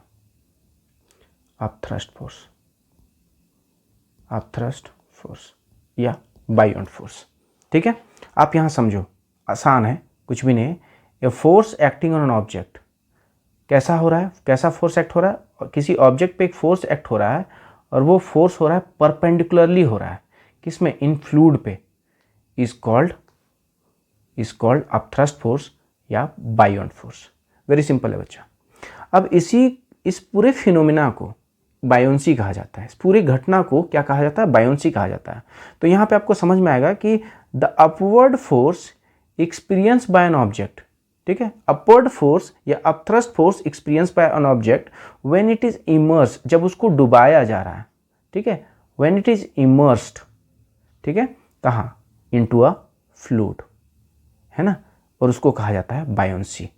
upthrust force या बायोंट फोर्स। ठीक है, आप यहाँ समझो, आसान है, कुछ भी नहीं है। A force acting on an object, कैसा हो रहा है, कैसा फोर्स एक्ट हो रहा है, और किसी ऑब्जेक्ट पे एक फोर्स एक्ट हो रहा है, और वो फोर्स हो रहा है परपेंडिकुलरली हो रहा है, किसमें, इन फ्लूइड पे, इज कॉल्ड अपथ्रस्ट फोर्स या बायोंट फोर्स। वेरी सिंपल है बच्चा। अब इस पूरे फिनोमिना को बायोंसी कहा जाता है, इस पूरी घटना को क्या कहा जाता है, बायोंसी कहा जाता है। तो यहाँ पे आपको समझ में आएगा कि the upward force experience by an object, ठीक है, अपवर्ड फोर्स या upthrust force experience by an object when it is immerse, जब उसको डुबाया जा रहा है, ठीक है, व्हेन इट इज इमर्स्ड, ठीक है, कहाँ, इनटू अ फ्लूइड, है ना, और उसको कहा जाता है बायोंसी।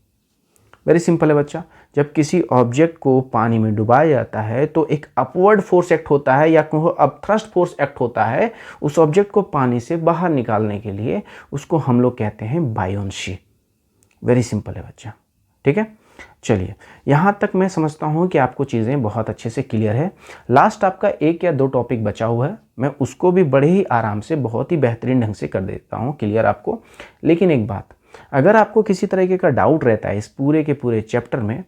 वेरी सिंपल है बच्चा, जब किसी ऑब्जेक्ट को पानी में डुबाया जाता है तो एक अपवर्ड फोर्स एक्ट होता है या कहो अपथ्रस्ट फोर्स एक्ट होता है उस ऑब्जेक्ट को पानी से बाहर निकालने के लिए, उसको हम लोग कहते हैं बायोंसी। वेरी सिंपल है बच्चा, ठीक है। चलिए, यहाँ तक मैं समझता हूँ कि आपको चीज़ें बहुत अच्छे से क्लियर है। लास्ट आपका 1 या 2 टॉपिक बचा हुआ है, मैं उसको भी बड़े ही आराम से बहुत ही बेहतरीन ढंग से कर देता हूँ क्लियर आपको। लेकिन एक बात, अगर आपको किसी तरीके का डाउट रहता है इस पूरे के पूरे चैप्टर में,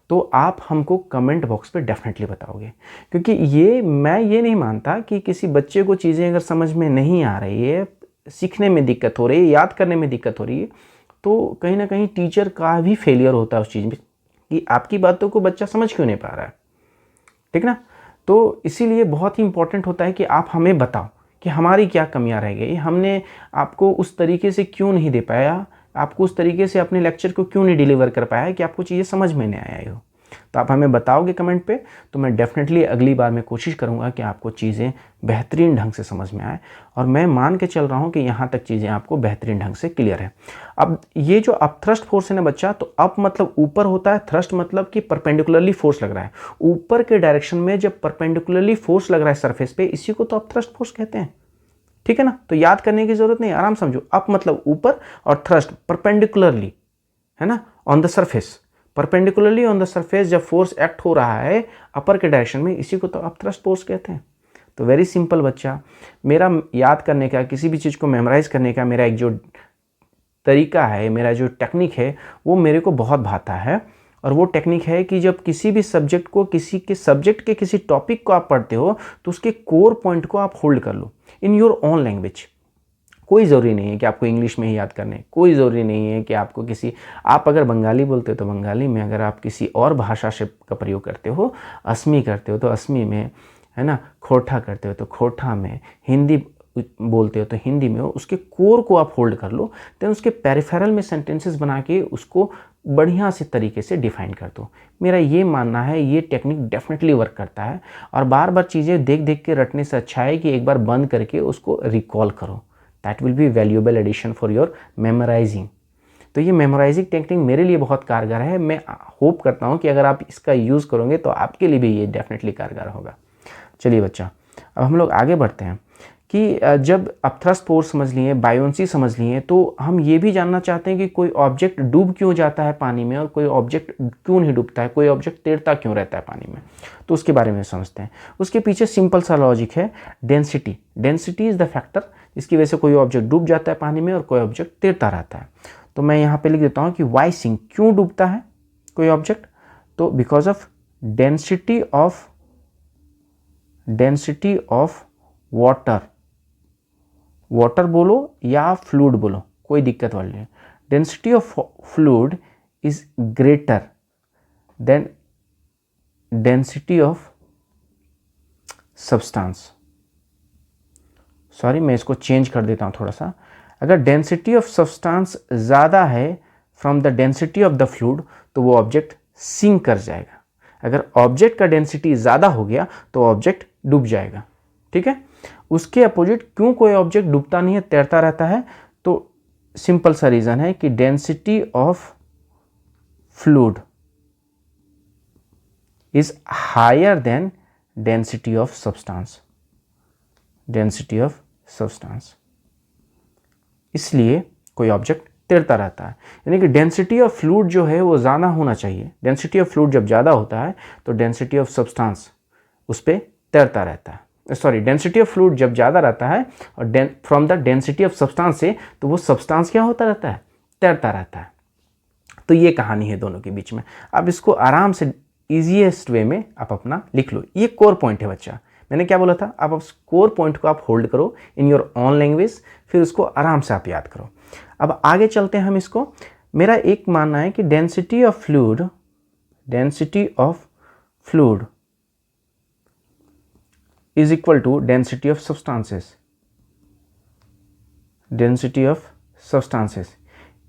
तो आप हमको कमेंट बॉक्स पे डेफिनेटली बताओगे, क्योंकि मैं ये नहीं मानता कि किसी बच्चे को चीज़ें अगर समझ में नहीं आ रही है, सीखने में दिक्कत हो रही है, याद करने में दिक्कत हो रही है, तो कहीं ना कहीं टीचर का भी फेलियर होता है उस चीज़ में कि आपकी बातों को बच्चा समझ क्यों नहीं पा रहा है, ठीक ना। तो इसीलिए बहुत ही इंपॉर्टेंट होता है कि आप हमें बताओ कि हमारी क्या कमियां रह गई, हमने आपको उस तरीके से क्यों नहीं दे पाया, आपको उस तरीके से अपने लेक्चर को क्यों नहीं डिलीवर कर पाया कि आपको चीज़ें समझ में नहीं आई हो। तो आप हमें बताओगे कमेंट पे, तो मैं डेफिनेटली अगली बार मैं कोशिश करूँगा कि आपको चीज़ें बेहतरीन ढंग से समझ में आए, और मैं मान के चल रहा हूँ कि यहाँ तक चीज़ें आपको बेहतरीन ढंग से क्लियर है। अब ये जो अप थ्रस्ट फोर्स है ना बच्चा, तो अप मतलब ऊपर होता है, थ्रस्ट मतलब कि परपेंडिकुलरली फोर्स लग रहा है ऊपर के डायरेक्शन में, जब परपेंडिकुलरली फोर्स लग रहा है सरफेस पे, इसी को तो अप थ्रस्ट फोर्स कहते हैं, ठीक है ना। तो याद करने की जरूरत नहीं, आराम समझो। अप मतलब ऊपर और थ्रस्ट परपेंडिकुलरली, है ना, on the surface, perpendicularly on the surface जब फोर्स एक्ट हो रहा है अपर के डायरेक्शन में, इसी को तो अप थ्रस्ट फोर्स कहते हैं। तो वेरी सिंपल बच्चा, मेरा याद करने का, किसी भी चीज़ को मेमोराइज करने का मेरा एक जो तरीका है, मेरा जो टेक्निक है, वो मेरे को बहुत भाता है। और वो टेक्निक है कि जब किसी भी सब्जेक्ट को, किसी के सब्जेक्ट के किसी टॉपिक को आप पढ़ते हो, तो उसके कोर पॉइंट को आप होल्ड कर लो इन योर ओन लैंग्वेज। कोई ज़रूरी नहीं है कि आपको इंग्लिश में ही याद करने, कोई ज़रूरी नहीं है कि आपको किसी, आप अगर बंगाली बोलते हो तो बंगाली में, अगर आप किसी और भाषा से का प्रयोग करते हो, असमी करते हो तो असमी में, है ना, खोटा करते हो तो खोटा में, हिंदी बोलते हो तो हिंदी में, उसके कोर को आप होल्ड कर लो, देन उसके पेरिफेरल में सेंटेंसेस बना के उसको बढ़िया से तरीके से डिफाइन कर दो। मेरा ये मानना है ये टेक्निक डेफिनेटली वर्क करता है, और बार बार चीज़ें देख देख के रटने से अच्छा है कि एक बार बंद करके उसको रिकॉल करो। That will be valuable addition for your memorising. तो ये मेमोराइजिंग टेक्निक मेरे लिए बहुत कारगर है। मैं होप करता हूँ कि अगर आप इसका यूज़ करोगे तो आपके लिए भी ये डेफिनेटली कारगर होगा। चलिए बच्चा, अब हम लोग आगे बढ़ते हैं कि जब आप थ्रस्ट फोर्स समझ लिए, बायोंसी समझ लिए, तो हम ये भी जानना चाहते हैं कि कोई ऑब्जेक्ट डूब क्यों जाता है पानी में और कोई ऑब्जेक्ट क्यों नहीं डूबता है, कोई ऑब्जेक्ट तैरता क्यों रहता है पानी में। तो उसके बारे में समझते हैं। उसके पीछे सिंपल सा लॉजिक है, density. Density is the factor जिसकी वजह से कोई ऑब्जेक्ट डूब जाता है पानी में और कोई ऑब्जेक्ट तैरता रहता है। तो मैं यहाँ पे लिख देता हूँ कि वाई सिंक, क्यों डूबता है कोई ऑब्जेक्ट, तो because of density of water. Water बोलो या फ्लूइड बोलो, कोई दिक्कत वाली नहीं। Density of fluid is greater than density of substance. Sorry, मैं इसको चेंज कर देता हूँ थोड़ा सा। अगर डेंसिटी ऑफ सब्सटेंस ज़्यादा है from the density of the fluid, तो वो ऑब्जेक्ट सिंक कर जाएगा। अगर ऑब्जेक्ट का डेंसिटी ज़्यादा हो गया तो ऑब्जेक्ट डूब जाएगा, ठीक है। उसके अपोजिट क्यों कोई ऑब्जेक्ट डूबता नहीं है, तैरता रहता है, तो सिंपल सा रीज़न है कि density of fluid is higher than density of substance. Density of substance, इसलिए कोई ऑब्जेक्ट तैरता रहता है। यानी कि डेंसिटी ऑफ फ्लूइड जो है वो ज़्यादा होना चाहिए। डेंसिटी ऑफ फ्लूइड जब ज़्यादा होता है तो डेंसिटी ऑफ सब्सटेंस उस पर तैरता रहता है। सॉरी, डेंसिटी ऑफ फ्लूइड जब ज़्यादा रहता है और from the density of substance से, तो वो सब्सटेंस क्या होता रहता है, तैरता रहता है। तो ये कहानी है दोनों के बीच में। अब इसको आराम से ईजीएस्ट वे में आप अपना लिख लो। ये कोर पॉइंट है बच्चा। मैंने क्या बोला था, आप उस कोर पॉइंट को आप होल्ड करो इन योर ओन लैंग्वेज, फिर उसको आराम से आप याद करो। अब आगे चलते हैं हम इसको। मेरा एक मानना है कि density of fluid is equal to density of substances. Density of substances,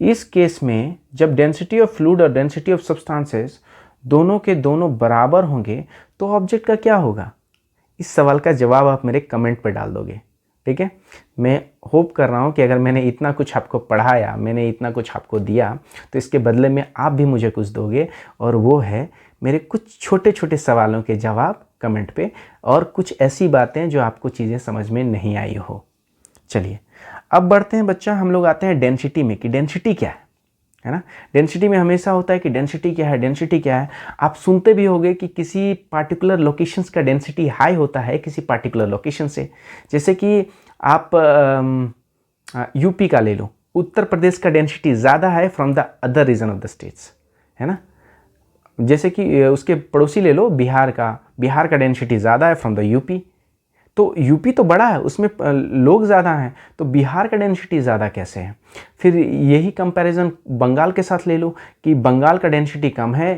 इस केस में जब डेंसिटी ऑफ फ्लूइड और डेंसिटी ऑफ सब्सटेंसेस दोनों के दोनों बराबर होंगे तो ऑब्जेक्ट का क्या होगा, इस सवाल का जवाब आप मेरे कमेंट पे डाल दोगे, ठीक है। मैं होप कर रहा हूँ कि अगर मैंने इतना कुछ आपको पढ़ाया, मैंने इतना कुछ आपको दिया, तो इसके बदले में आप भी मुझे कुछ दोगे, और वो है मेरे कुछ छोटे छोटे सवालों के जवाब कमेंट पे, और कुछ ऐसी बातें जो आपको चीज़ें समझ में नहीं आई हो। चलिए अब बढ़ते हैं बच्चा, हम लोग आते हैं डेंसिटी में, कि डेंसिटी क्या है ना। डेंसिटी में हमेशा होता है कि डेंसिटी क्या है, डेंसिटी क्या है। आप सुनते भी होंगे कि किसी पार्टिकुलर लोकेशंस का डेंसिटी हाई होता है किसी पार्टिकुलर लोकेशन से। जैसे कि आप यूपी का ले लो, उत्तर प्रदेश का डेंसिटी ज़्यादा है from the other region of the states, है ना। जैसे कि उसके पड़ोसी ले लो बिहार का डेंसिटी ज़्यादा है फ्रॉम द यूपी। तो यूपी तो बड़ा है, उसमें लोग ज़्यादा हैं, तो बिहार का डेंसिटी ज़्यादा कैसे है। फिर यही कंपैरिजन बंगाल के साथ ले लो कि बंगाल का डेंसिटी कम है,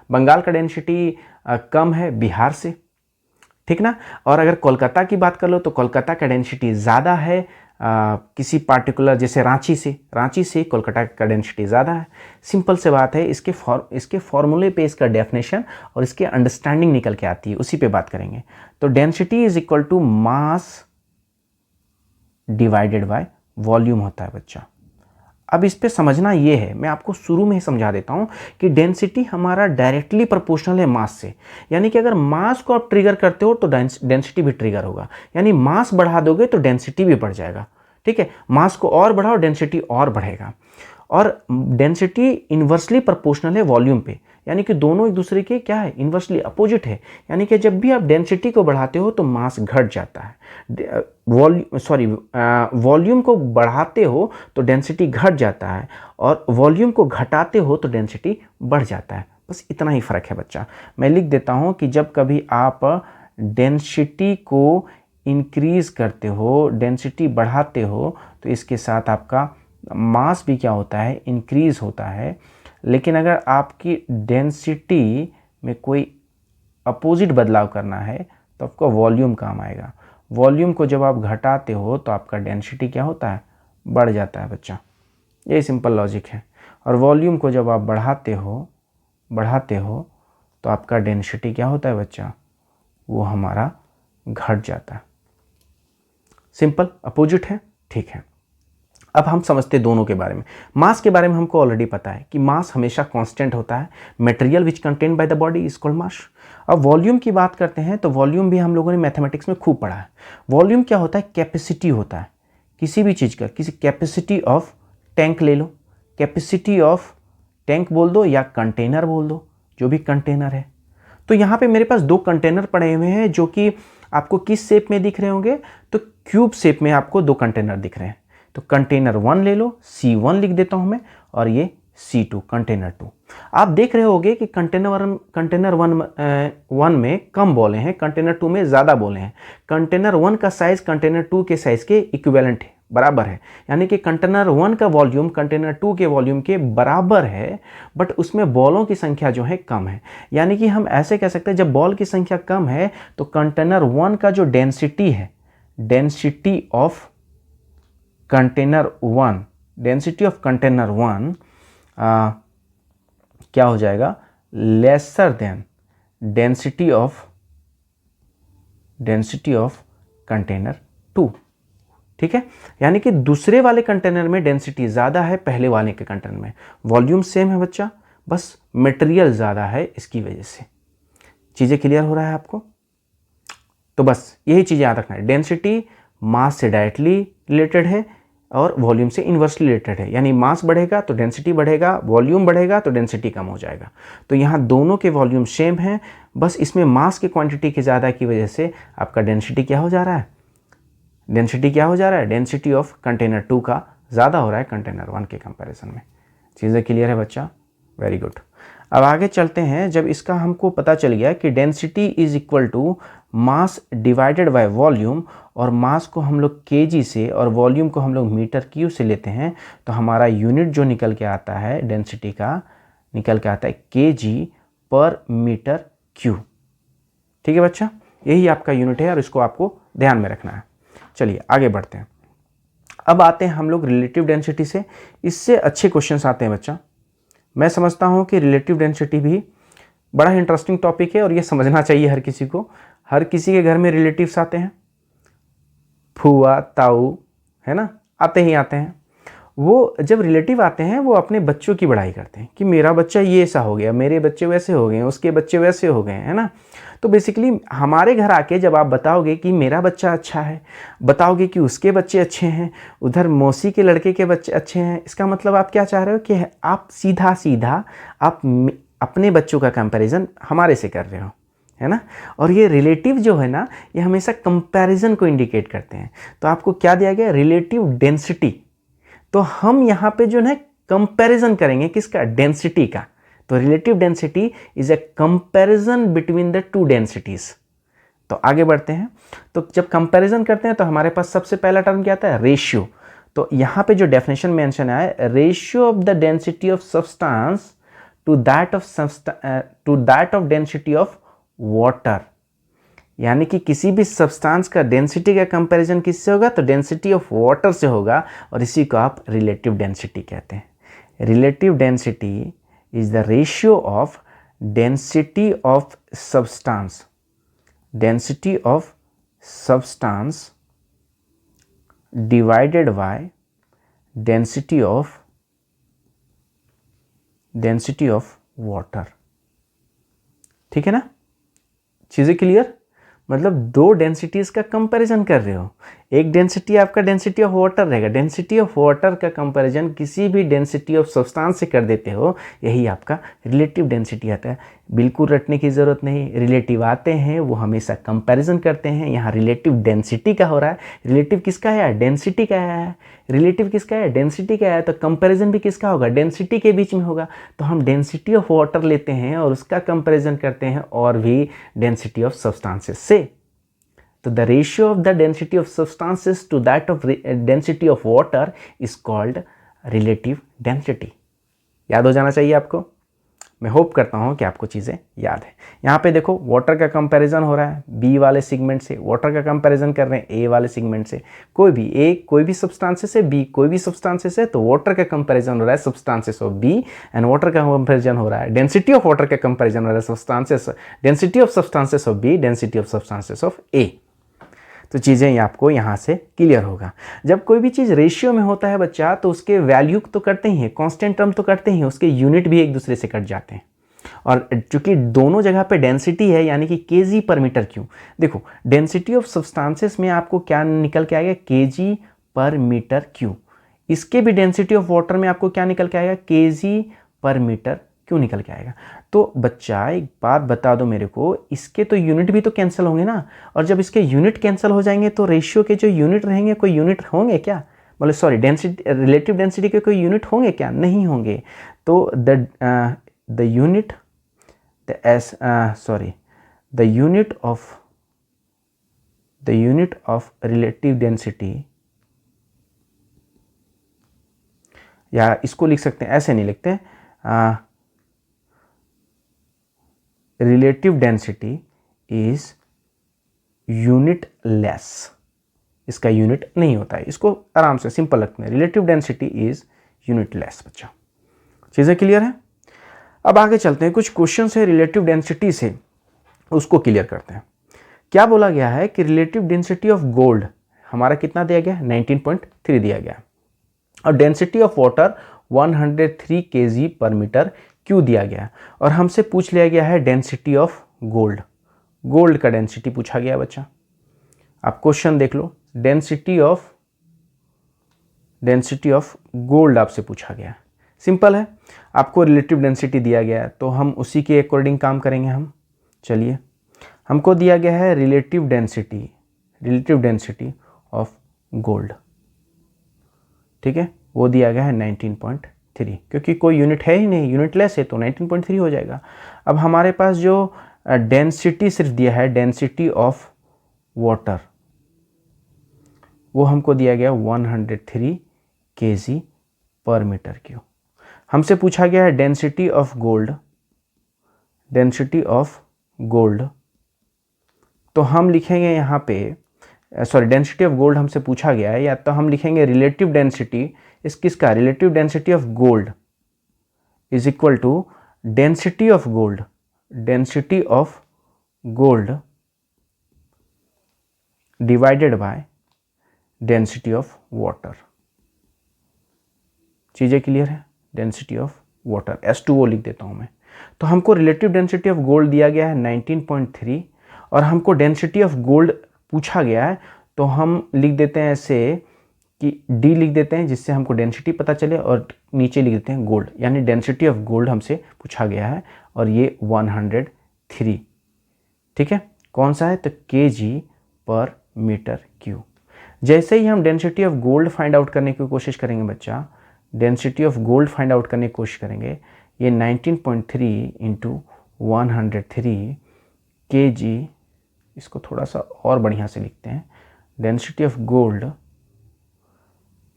बंगाल का डेंसिटी कम है बिहार से, ठीक ना। और अगर कोलकाता की बात कर लो तो कोलकाता का डेंसिटी ज़्यादा है किसी पार्टिकुलर, जैसे रांची से कोलकाता का डेंसिटी ज़्यादा है। सिंपल से बात है, इसके फॉर्मूले पे इसका डेफिनेशन और इसकी अंडरस्टैंडिंग निकल के आती है, उसी पे बात करेंगे। तो density is equal to mass divided by volume होता है बच्चा। अब इस पे समझना ये है, मैं आपको शुरू में ही समझा देता हूँ कि डेंसिटी हमारा डायरेक्टली प्रोपोर्शनल है मास से। यानी कि अगर मास को आप ट्रिगर करते हो तो डेंसिटी भी ट्रिगर होगा, यानी मास बढ़ा दोगे तो डेंसिटी भी बढ़ जाएगा, ठीक है। मास को और बढ़ाओ, डेंसिटी और बढ़ेगा। और डेंसिटी इन्वर्सली प्रोपोर्शनल है वॉल्यूम पे, यानी कि दोनों एक दूसरे के क्या है, इन्वर्सली अपोजिट है। यानी कि जब भी आप डेंसिटी को बढ़ाते हो तो मास घट जाता है, वॉल्यूम को बढ़ाते हो तो डेंसिटी घट जाता है, और वॉल्यूम को घटाते हो तो डेंसिटी बढ़ जाता है। बस इतना ही फ़र्क है बच्चा। मैं लिख देता हूँ कि जब कभी आप डेंसिटी को इंक्रीज़ करते हो, डेंसिटी बढ़ाते हो, तो इसके साथ आपका मास भी क्या होता है, इंक्रीज़ होता है। लेकिन अगर आपकी डेंसिटी में कोई अपोजिट बदलाव करना है तो आपका वॉल्यूम काम आएगा। वॉल्यूम को जब आप घटाते हो तो आपका डेंसिटी क्या होता है, बढ़ जाता है बच्चा। ये सिंपल लॉजिक है। और वॉल्यूम को जब आप बढ़ाते हो तो आपका डेंसिटी क्या होता है बच्चा, वो हमारा घट जाता है। सिंपल, अपोजिट है, ठीक है। अब हम समझते दोनों के बारे में। मास के बारे में हमको ऑलरेडी पता है कि मास हमेशा कांस्टेंट होता है। Material which contain by the body is called मास। अब वॉल्यूम की बात करते हैं तो वॉल्यूम भी हम लोगों ने मैथमेटिक्स में खूब पढ़ा है। वॉल्यूम क्या होता है, कैपेसिटी होता है किसी भी चीज़ का। किसी कैपेसिटी ऑफ टैंक ले लो, कैपेसिटी ऑफ टैंक बोल दो या कंटेनर बोल दो, जो भी कंटेनर है। तो यहाँ पे मेरे पास दो कंटेनर पड़े हुए हैं जो कि आपको किस शेप में दिख रहे होंगे, तो क्यूब शेप में आपको दो कंटेनर दिख रहे हैं। तो कंटेनर 1 ले लो, C1 लिख देता हूं मैं, और ये C2 कंटेनर 2। आप देख रहे होंगे कि कंटेनर 1 में कम बोले हैं, कंटेनर 2 में ज़्यादा बोले हैं। कंटेनर 1 का साइज़ कंटेनर 2 के साइज़ के इक्विवेलेंट है, बराबर है। यानी कि कंटेनर 1 का वॉल्यूम कंटेनर 2 के वॉल्यूम के बराबर है, बट उसमें बॉलों की संख्या जो है कम है। यानी कि हम ऐसे कह सकते हैं, जब बॉल की संख्या कम है तो कंटेनर 1 का जो डेंसिटी है, density of container 1, density of container 1 क्या हो जाएगा, lesser than density of container 2, ठीक है। यानी कि दूसरे वाले कंटेनर में डेंसिटी ज़्यादा है पहले वाले के कंटेनर में। वॉल्यूम सेम है बच्चा, बस मटेरियल ज़्यादा है, इसकी वजह से। चीज़ें क्लियर हो रहा है आपको? तो बस यही चीज़ याद रखना है, डेंसिटी मास से डायरेक्टली रिलेटेड है और वॉल्यूम से इन्वर्सली रिलेटेड है। यानी मास बढ़ेगा तो डेंसिटी बढ़ेगा, वॉल्यूम बढ़ेगा तो डेंसिटी कम हो जाएगा। तो यहाँ दोनों के वॉल्यूम सेम हैं, बस इसमें मास की क्वांटिटी के ज़्यादा की वजह से आपका डेंसिटी क्या हो जा रहा है, डेंसिटी ऑफ कंटेनर 2 का ज़्यादा हो रहा है कंटेनर 1 के कंपैरिजन में। चीज़ें क्लियर है बच्चा? Very good. अब आगे चलते हैं। जब इसका हमको पता चल गया कि density is equal to mass divided by volume, और मास को हम लोग केजी से और वॉल्यूम को हम लोग मीटर क्यूब से लेते हैं, तो हमारा यूनिट जो निकल के आता है डेंसिटी का, निकल के आता है केजी पर मीटर क्यूब। ठीक है बच्चा, यही आपका यूनिट है और इसको आपको ध्यान में रखना है। चलिए आगे बढ़ते हैं। अब आते हैं हम लोग रिलेटिव डेंसिटी से। इससे अच्छे क्वेश्चंस आते हैं बच्चा। मैं समझता हूँ कि रिलेटिव डेंसिटी भी बड़ा इंटरेस्टिंग टॉपिक है और ये समझना चाहिए हर किसी को। हर किसी के घर में रिलेटिव्स आते हैं, फूआ ताऊ, है ना, आते ही आते हैं। वो जब रिलेटिव आते हैं वो अपने बच्चों की बड़ाई करते हैं कि मेरा बच्चा ये ऐसा हो गया, मेरे बच्चे वैसे हो गए, उसके बच्चे वैसे हो गए, है ना। तो बेसिकली हमारे घर आके जब आप बताओगे कि मेरा बच्चा अच्छा है, बताओगे कि उसके बच्चे अच्छे हैं, उधर मौसी के लड़के के बच्चे अच्छे हैं, इसका मतलब आप क्या चाह रहे हो कि आप सीधा सीधा आप अपने बच्चों का कंपैरिजन हमारे से कर रहे हो, है ना। और ये रिलेटिव जो है ना, ये हमेशा कंपैरिजन को इंडिकेट करते हैं। तो आपको क्या दिया गया, रिलेटिव डेंसिटी। तो हम यहाँ पे जो है कंपैरिजन करेंगे किसका, डेंसिटी का। तो relative density is a comparison between the two densities. तो आगे बढ़ते हैं। तो जब कंपैरिजन करते हैं तो हमारे पास सबसे पहला टर्म क्या आता है, रेशियो। तो यहाँ पे जो डेफिनेशन मेंशन है, ratio of the density of substance to that of density of water. यानी कि किसी भी सब्सटेंस का डेंसिटी का कंपैरिजन किससे होगा, तो डेंसिटी ऑफ वाटर से होगा, और इसी को आप रिलेटिव डेंसिटी कहते हैं। Relative density is the ratio of density of substance, density of substance divided by density of water. ठीक है ना, चीजें क्लियर। मतलब दो डेंसिटीज का कंपैरिजन कर रहे हो, एक डेंसिटी आपका डेंसिटी ऑफ वाटर रहेगा, डेंसिटी ऑफ वाटर का कंपैरिजन किसी भी डेंसिटी ऑफ सब्सटेंस से कर देते हो, यही आपका रिलेटिव डेंसिटी आता है। बिल्कुल रटने की ज़रूरत नहीं, रिलेटिव आते हैं वो हमेशा कंपैरिजन करते हैं। यहाँ रिलेटिव डेंसिटी का हो रहा है, रिलेटिव किसका है, डेंसिटी का है। रिलेटिव किसका है, डेंसिटी का है, तो कंपैरिजन भी किसका होगा, डेंसिटी के बीच में होगा। तो हम डेंसिटी ऑफ वाटर लेते हैं और उसका कंपैरिजन करते हैं और भी डेंसिटी ऑफ सब्सटेंसेस से। तो the ratio of the density of substances to that of density of water is called relative density. याद हो जाना चाहिए आपको। मैं होप करता हूँ कि आपको चीज़ें याद है। यहाँ पे देखो वाटर का कंपैरिजन हो रहा है बी वाले सेगमेंट से, वाटर का कंपैरिजन कर रहे हैं ए वाले सेगमेंट से। कोई भी ए कोई भी सब्सटेंसेस है, बी कोई भी सब्सटेंसेस है, तो वाटर का कंपैरिजन हो रहा है substances of B, and water का कंपैरिजन हो रहा है डेंसिटी ऑफ वाटर का कंपैरिजन हो रहा है substances, density of substances of B, density of substances of A. तो चीज़ें आपको यहाँ से क्लियर होगा। जब कोई भी चीज़ रेशियो में होता है बच्चा, तो उसके वैल्यू तो करते ही हैं, कांस्टेंट टर्म तो करते ही हैं, उसके यूनिट भी एक दूसरे से कट जाते हैं। और चूंकि दोनों जगह पे डेंसिटी है, यानी कि केजी पर मीटर क्यूब। देखो डेंसिटी ऑफ सब्सटेंसेस में आपको क्या निकल के आएगा, केजी पर मीटर क्यूब। इसके भी डेंसिटी ऑफ वाटर में आपको क्या निकल के आएगा, केजी पर मीटर क्यों निकल के आएगा। तो बच्चा एक बात बता दो मेरे को, इसके तो यूनिट भी तो कैंसिल होंगे ना, और जब इसके यूनिट कैंसिल हो जाएंगे तो रेशियो के जो यूनिट रहेंगे, कोई यूनिट होंगे क्या, मतलब सॉरी डेंसिटी, रिलेटिव डेंसिटी के कोई यूनिट होंगे क्या, नहीं होंगे। तो the unit of relative density, या इसको लिख सकते हैं, ऐसे नहीं लिखते हैं, relative density is unit less. इसका यूनिट नहीं होता है, इसको आराम से सिंपल रखते हैं, relative density is unit less. बच्चा चीज़ें क्लियर है। अब आगे चलते हैं, कुछ क्वेश्चन है रिलेटिव डेंसिटी से, उसको क्लियर करते हैं। क्या बोला गया है कि रिलेटिव डेंसिटी ऑफ गोल्ड हमारा कितना दिया गया, 19.3 दिया गया, और डेंसिटी ऑफ वाटर 103 kg पर मीटर क्यों दिया गया। और हमसे पूछ लिया गया है डेंसिटी ऑफ गोल्ड, गोल्ड का डेंसिटी पूछा गया बच्चा। आप क्वेश्चन देख लो, डेंसिटी ऑफ गोल्ड आपसे पूछा गया। सिंपल है, आपको रिलेटिव डेंसिटी दिया गया है तो हम उसी के अकॉर्डिंग काम करेंगे हम। चलिए, हमको दिया गया है रिलेटिव डेंसिटी ऑफ गोल्ड, ठीक है, वो दिया गया है 19.3, क्योंकि कोई यूनिट है ही नहीं, यूनिट लेस है तो 19.3 हो जाएगा। अब हमारे पास जो डेंसिटी सिर्फ दिया है, डेंसिटी ऑफ वाटर, वो हमको दिया गया 103 kg पर मीटर क्यूब। हमसे पूछा गया है डेंसिटी ऑफ गोल्ड, तो हम लिखेंगे यहाँ पे, सॉरी डेंसिटी ऑफ गोल्ड हमसे पूछा गया है, या तो हम लिखेंगे रिलेटिव डेंसिटी इस किसका, relative density of gold is equal to density of gold divided by density of water. चीज़ें क्लियर है? डेंसिटी ऑफ वाटर H2O लिख देता हूँ मैं। तो हमको रिलेटिव डेंसिटी ऑफ गोल्ड दिया गया है 19.3 और हमको डेंसिटी ऑफ गोल्ड पूछा गया है, तो हम लिख देते हैं ऐसे कि D लिख देते हैं जिससे हमको डेंसिटी पता चले, और नीचे लिख देते हैं गोल्ड, यानी डेंसिटी ऑफ गोल्ड हमसे पूछा गया है और ये 103। ठीक है, कौन सा है? तो kg/m³। जैसे ही हम density of gold find out करने की कोशिश करेंगे बच्चा, density of gold find out करने की कोशिश करेंगे, ये 19.3 इंटू 103 kg, इसको थोड़ा सा और बढ़िया से लिखते हैं, density of gold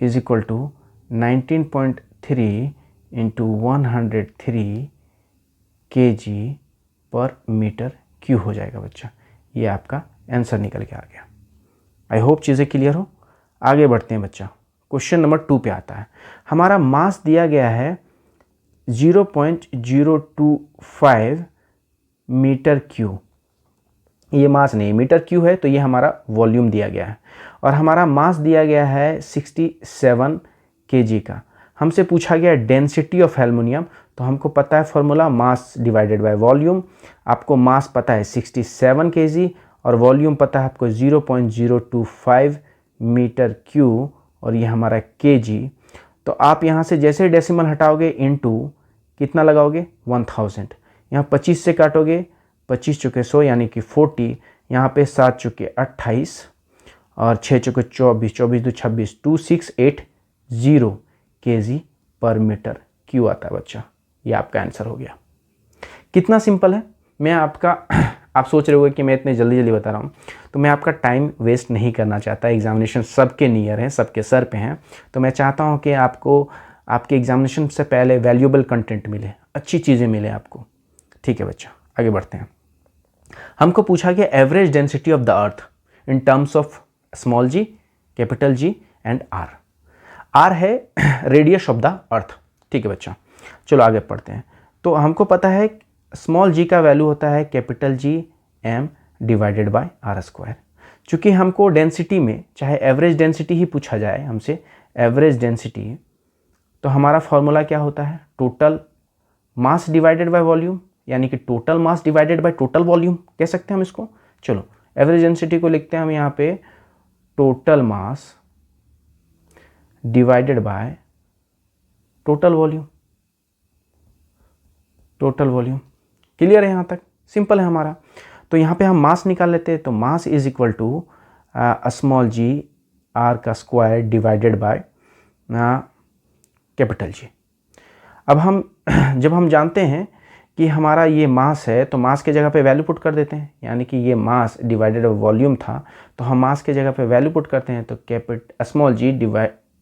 is equal to 19.3 into 103 kg/m³ हो जाएगा बच्चा। ये आपका आंसर निकल के आ गया। आई होप चीज़ें क्लियर हो। आगे बढ़ते हैं बच्चा, क्वेश्चन नंबर 2 पे आता है। हमारा मास दिया गया है 0.025 मीटर क्यू। ये मास नहीं, मीटर क्यू है, तो ये हमारा वॉल्यूम दिया गया है और हमारा मास दिया गया है 67 kg का। हमसे पूछा गया डेंसिटी ऑफ एल्युमिनियम, तो हमको पता है formula mass divided by volume. आपको मास पता है 67 kg और वॉल्यूम पता है आपको 0.025 मीटर क्यू और ये हमारा kg। तो आप यहाँ से जैसे डेसिमल हटाओगे इनटू कितना लगाओगे 1000, यहाँ 25 से काटोगे 25 चुके 100 यानी कि 40, यहाँ पे 7 चुके 28 और 6 चुके 24, 24 2 26, 2680 kg/m³ आता है बच्चा। ये आपका आंसर हो गया। कितना सिंपल है। मैं आपका आप सोच रहे होगे कि मैं इतने जल्दी जल्दी बता रहा हूँ, तो मैं आपका टाइम वेस्ट नहीं करना चाहता। एग्जामिनेशन सबके नियर हैं, सबके सर पे हैं, तो मैं चाहता हूँ कि आपको आपके एग्जामिनेशन से पहले वैल्यूएबल कंटेंट मिले, अच्छी चीज़ें मिले आपको। ठीक है बच्चा, आगे बढ़ते हैं। हमको पूछा गया average density of the earth in terms of small g, capital G and R। R है रेडियस ऑफ द अर्थ। ठीक है बच्चा, चलो आगे पढ़ते हैं। तो हमको पता है स्मॉल g का वैल्यू होता है capital G m divided by r²। चूँकि हमको डेंसिटी में चाहे एवरेज डेंसिटी ही पूछा जाए हमसे, एवरेज डेंसिटी, तो हमारा फॉर्मूला क्या होता है? Total mass divided by volume, यानी कि total mass divided by total volume कह सकते हैं हम इसको। चलो एवरेज डेंसिटी को लिखते हैं हम यहाँ पे total mass divided by total volume. Total volume clear है? यहाँ तक सिंपल है हमारा। तो यहाँ पे हम मास निकाल लेते हैं, तो mass is equal to small g r² divided by capital G। अब हम जब हम जानते हैं कि हमारा ये मास है, तो मास के जगह पे वैल्यू पुट कर देते हैं, यानी कि ये मास डिवाइडेड बाय वॉल्यूम था, तो हम मास के जगह पे वैल्यू पुट करते हैं, तो small g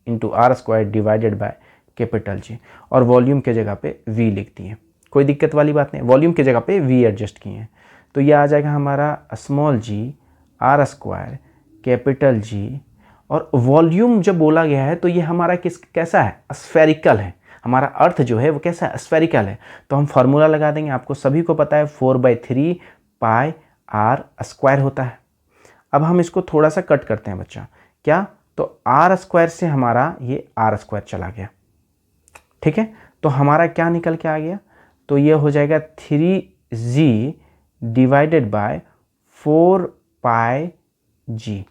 into r² divided by capital G, और वॉल्यूम के जगह पे v लिख दिए। कोई दिक्कत वाली बात नहीं, वॉल्यूम के जगह पे v एडजस्ट किए हैं, तो ये आ जाएगा हमारा small g r² capital G। और वॉल्यूम जब बोला गया है तो ये हमारा कैसा है? स्फेरिकल है। हमारा अर्थ जो है वो कैसा है? स्फेरिकल है। तो हम फार्मूला लगा देंगे, आपको सभी को पता है 4/3 पाई r² होता है। अब हम इसको थोड़ा सा कट करते हैं बच्चा, क्या? तो r² से हमारा ये r² चला गया। ठीक है, तो हमारा क्या निकल के आ गया? तो ये हो जाएगा 3g डिवाइडेड बाय 4πg।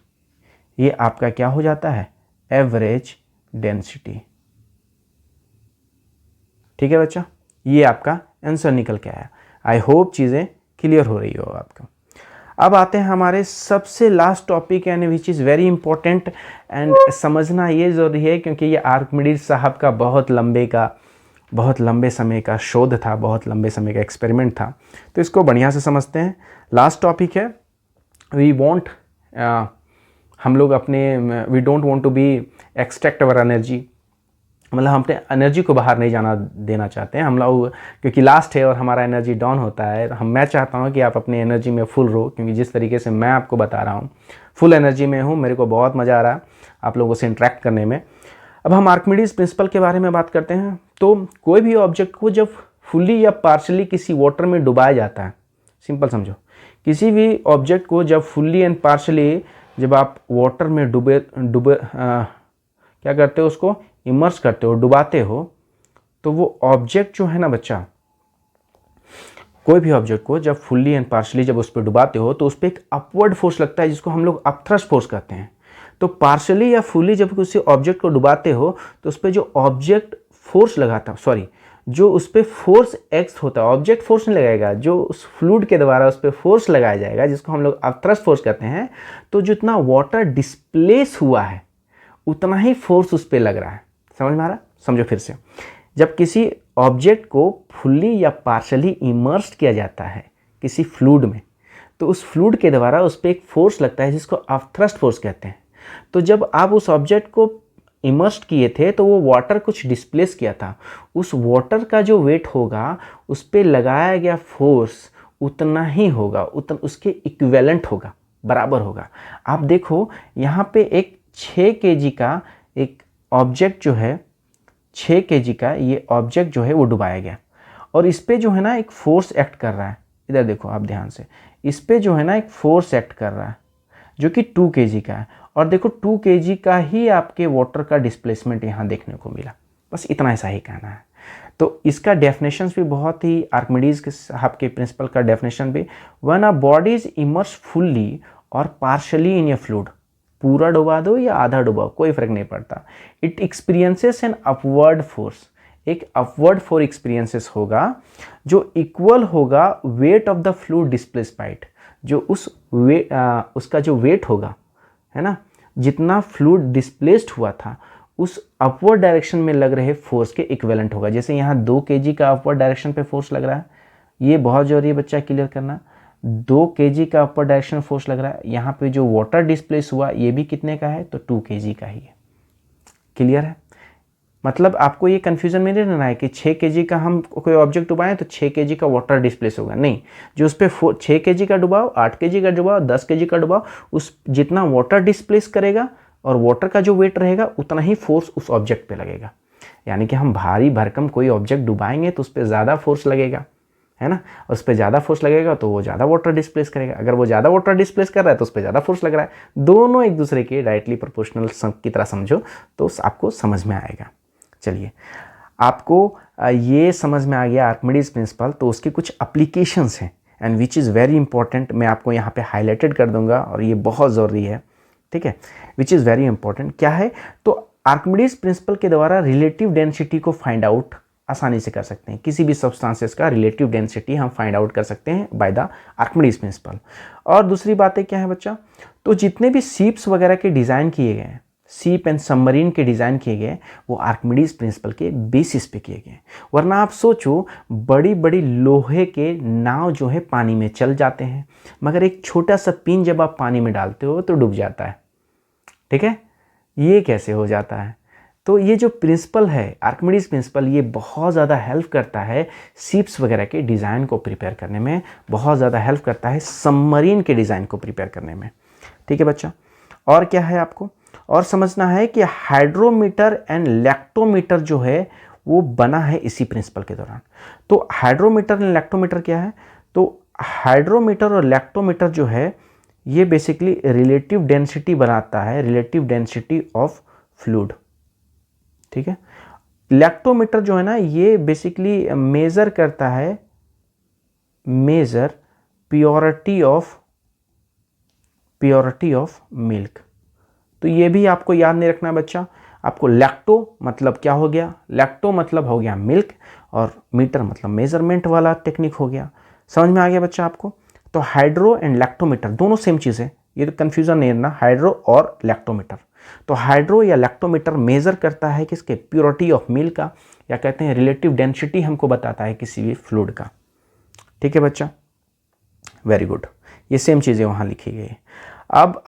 ये आपका क्या हो जाता है? Average density. ठीक है बच्चा, ये आपका आंसर निकल के आया। आई होप चीज़ें क्लियर हो रही हो आपको। अब आते हैं हमारे सबसे लास्ट टॉपिक, यानी विच इज़ वेरी इंपॉर्टेंट एंड समझना ये ज़रूरी है, क्योंकि ये आर्किमिडीज साहब का बहुत लंबे समय का शोध था, बहुत लंबे समय का एक्सपेरिमेंट था। तो इसको बढ़िया से समझते हैं। लास्ट टॉपिक है, we don't want to be extract our energy, मतलब हम अपने एनर्जी को बाहर नहीं जाना देना चाहते हैं हम लोग, क्योंकि लास्ट है और हमारा एनर्जी डाउन होता है। मैं चाहता हूं कि आप अपनी एनर्जी में फुल रहो, क्योंकि जिस तरीके से मैं आपको बता रहा हूं फुल एनर्जी में हूं, मेरे को बहुत मज़ा आ रहा है आप लोगों से इंटरेक्ट करने में। अब हम आर्किमिडीज प्रिंसिपल के बारे में बात करते हैं। तो कोई भी ऑब्जेक्ट को जब फुल्ली या पार्शली किसी वाटर में डुबाया जाता है, सिंपल समझो, किसी भी ऑब्जेक्ट को जब फुल्ली एंड पार्शली जब आप वाटर में डूबे क्या करते हो, उसको इमर्स करते हो, डुबाते हो, तो वो ऑब्जेक्ट जो है ना बच्चा, कोई भी ऑब्जेक्ट को जब फुल्ली एंड पार्शली जब उस पर डुबाते हो तो उस पर एक अपवर्ड फोर्स लगता है जिसको हम लोग अपथ्रस्ट फोर्स कहते हैं। तो पार्शली या फुल्ली जब किसी ऑब्जेक्ट को डुबाते हो तो उस पर जो ऑब्जेक्ट फोर्स लगाता, सॉरी, जो उस पर फोर्स एक्ट होता है, ऑब्जेक्ट फोर्स नहीं लगाएगा, जो उस फ्लूइड के द्वारा उस पर फोर्स लगाया जाएगा जिसको हम लोग अपथ्रस्ट फोर्स कहते हैं। तो जितना वाटर डिस्प्लेस हुआ है उतना ही फोर्स उस पर लग रहा है। समझ में आ रहा? समझो फिर से, जब किसी ऑब्जेक्ट को फुल्ली या पार्शली इमर्स्ड किया जाता है किसी फ्लूइड में, तो उस फ्लूइड के द्वारा उस पर एक फोर्स लगता है जिसको अपथ्रस्ट फोर्स कहते हैं। तो जब आप उस ऑब्जेक्ट को इमर्स्ड किए थे तो वो वाटर कुछ डिस्प्लेस किया था, उस वाटर का जो वेट होगा उस पर लगाया गया फोर्स उतना ही होगा, उतना उसके इक्विवेलेंट होगा, बराबर होगा। आप देखो यहाँ पे एक 6 kg का एक ऑब्जेक्ट जो है, 6 kg का ये ऑब्जेक्ट जो है वो डुबाया गया और इस पे जो है ना एक फोर्स एक्ट कर रहा है। इधर देखो आप ध्यान से, इस पे जो है ना एक फोर्स एक्ट कर रहा है जो कि 2 kg का है, और देखो 2 kg का ही आपके वाटर का डिस्प्लेसमेंट यहाँ देखने को मिला। बस इतना ऐसा ही कहना है। तो इसका डेफिनेशन भी बहुत ही, आर्किमिडीज के साहब के प्रिंसिपल का डेफिनेशन भी, when a body is immerse fully और पार्शली इन ए फ्लूइड, पूरा डुबा दो या आधा डुबाओ कोई फर्क नहीं पड़ता, it experiences an upward force, एक अपवर्ड फोर्स एक्सपीरियंसेस होगा जो इक्वल होगा weight of the fluid displace bye it, जो उस उसका जो वेट होगा, है ना, जितना फ्लूइड डिस्प्लेस्ड हुआ था उस अपवर्ड डायरेक्शन में लग रहे फोर्स के इक्विवेलेंट होगा। जैसे यहाँ 2 kg का अपवर्ड डायरेक्शन पे फोर्स लग रहा है, ये बहुत जरूरी है बच्चा क्लियर करना। 2 kg का अपवर्ड डायरेक्शन फोर्स लग रहा है, यहाँ पे जो वाटर डिस्प्लेस हुआ ये भी कितने का है, तो 2 kg का ही है। क्लियर है? मतलब आपको ये कंफ्यूजन में नहीं रहना है कि 6 kg का हम कोई ऑब्जेक्ट डुबाएं तो 6 kg का वाटर डिस्प्लेस होगा, नहीं, जो उस पर 6 kg का डुबाओ, 8 kg का डुबाओ, 10 kg का डुबाओ, उस जितना वाटर डिस्प्लेस करेगा और वाटर का जो वेट रहेगा उतना ही फोर्स उस ऑब्जेक्ट पे लगेगा। यानी कि हम भारी भरकम कोई ऑब्जेक्ट डुबाएंगे तो उस पर ज़्यादा फोर्स लगेगा, है ना, उस पर ज़्यादा फोर्स लगेगा तो वो ज़्यादा वाटर डिस्प्लेस करेगा। अगर वो ज़्यादा वाटर डिस्प्लेस कर रहा है तो उस पर ज़्यादा फोर्स लग रहा है। दोनों एक दूसरे के डायरेक्टली प्रोपोर्शनल की तरह समझो तो आपको समझ में आएगा। चलिए, आपको ये समझ में आ गया आर्किमिडीज प्रिंसिपल, तो उसके कुछ एप्लीकेशंस हैं and which is very important, मैं आपको यहाँ पे हाईलाइटेड कर दूंगा और ये बहुत ज़रूरी है, ठीक है, विच इज़ वेरी इंपॉर्टेंट। क्या है, तो आर्किमिडीज प्रिंसिपल के द्वारा रिलेटिव डेंसिटी को फाइंड आउट आसानी से कर सकते हैं। किसी भी सब्सटेंसेस का रिलेटिव डेंसिटी हम फाइंड आउट कर सकते हैं बाय द आर्किमिडीज प्रिंसिपल। और दूसरी बातें क्या है बच्चा, तो जितने भी शिप्स वगैरह के डिज़ाइन किए गए हैं, शिप एंड सबमरीन के डिज़ाइन किए गए, वो आर्किमिडीज प्रिंसिपल के बेसिस पे किए गए। वरना आप सोचो, बड़ी बड़ी लोहे के नाव जो है पानी में चल जाते हैं, मगर एक छोटा सा पिन जब आप पानी में डालते हो तो डूब जाता है। ठीक है, ये कैसे हो जाता है? तो ये जो प्रिंसिपल है आर्किमिडीज प्रिंसिपल, ये बहुत ज़्यादा हेल्प करता है शिप्स वगैरह के डिज़ाइन को प्रिपेयर करने में, बहुत ज़्यादा हेल्प करता है सबमरीन के डिज़ाइन को प्रिपेयर करने में। ठीक है बच्चा, और क्या है आपको और समझना है कि हाइड्रोमीटर एंड लैक्टोमीटर जो है वो बना है इसी प्रिंसिपल के दौरान। तो हाइड्रोमीटर एंड लैक्टोमीटर क्या है, तो हाइड्रोमीटर और लैक्टोमीटर जो है ये बेसिकली रिलेटिव डेंसिटी बनाता है, रिलेटिव डेंसिटी ऑफ फ्लूइड। ठीक है, लैक्टोमीटर जो है ना ये बेसिकली मेजर करता है, मेजर प्योरिटी ऑफ मिल्क। तो ये भी आपको याद नहीं रखना बच्चा, आपको लैक्टो मतलब क्या हो गया, लैक्टो मतलब हो गया मिल्क और मीटर मतलब मेजरमेंट वाला टेक्निक हो गया। समझ में आ गया बच्चा आपको? तो हाइड्रो एंड लैक्टोमीटर दोनों सेम चीज़ है, ये तो कन्फ्यूजन नहीं रहना, हाइड्रो और लैक्टोमीटर। तो हाइड्रो या लैक्टोमीटर मेजर करता है किसके, प्योरिटी ऑफ मिल्क का, या कहते हैं रिलेटिव डेंसिटी हमको बताता है किसी भी फ्लूइड का। ठीक है बच्चा, वेरी गुड, ये सेम चीज़ें वहाँ लिखी गई है। अब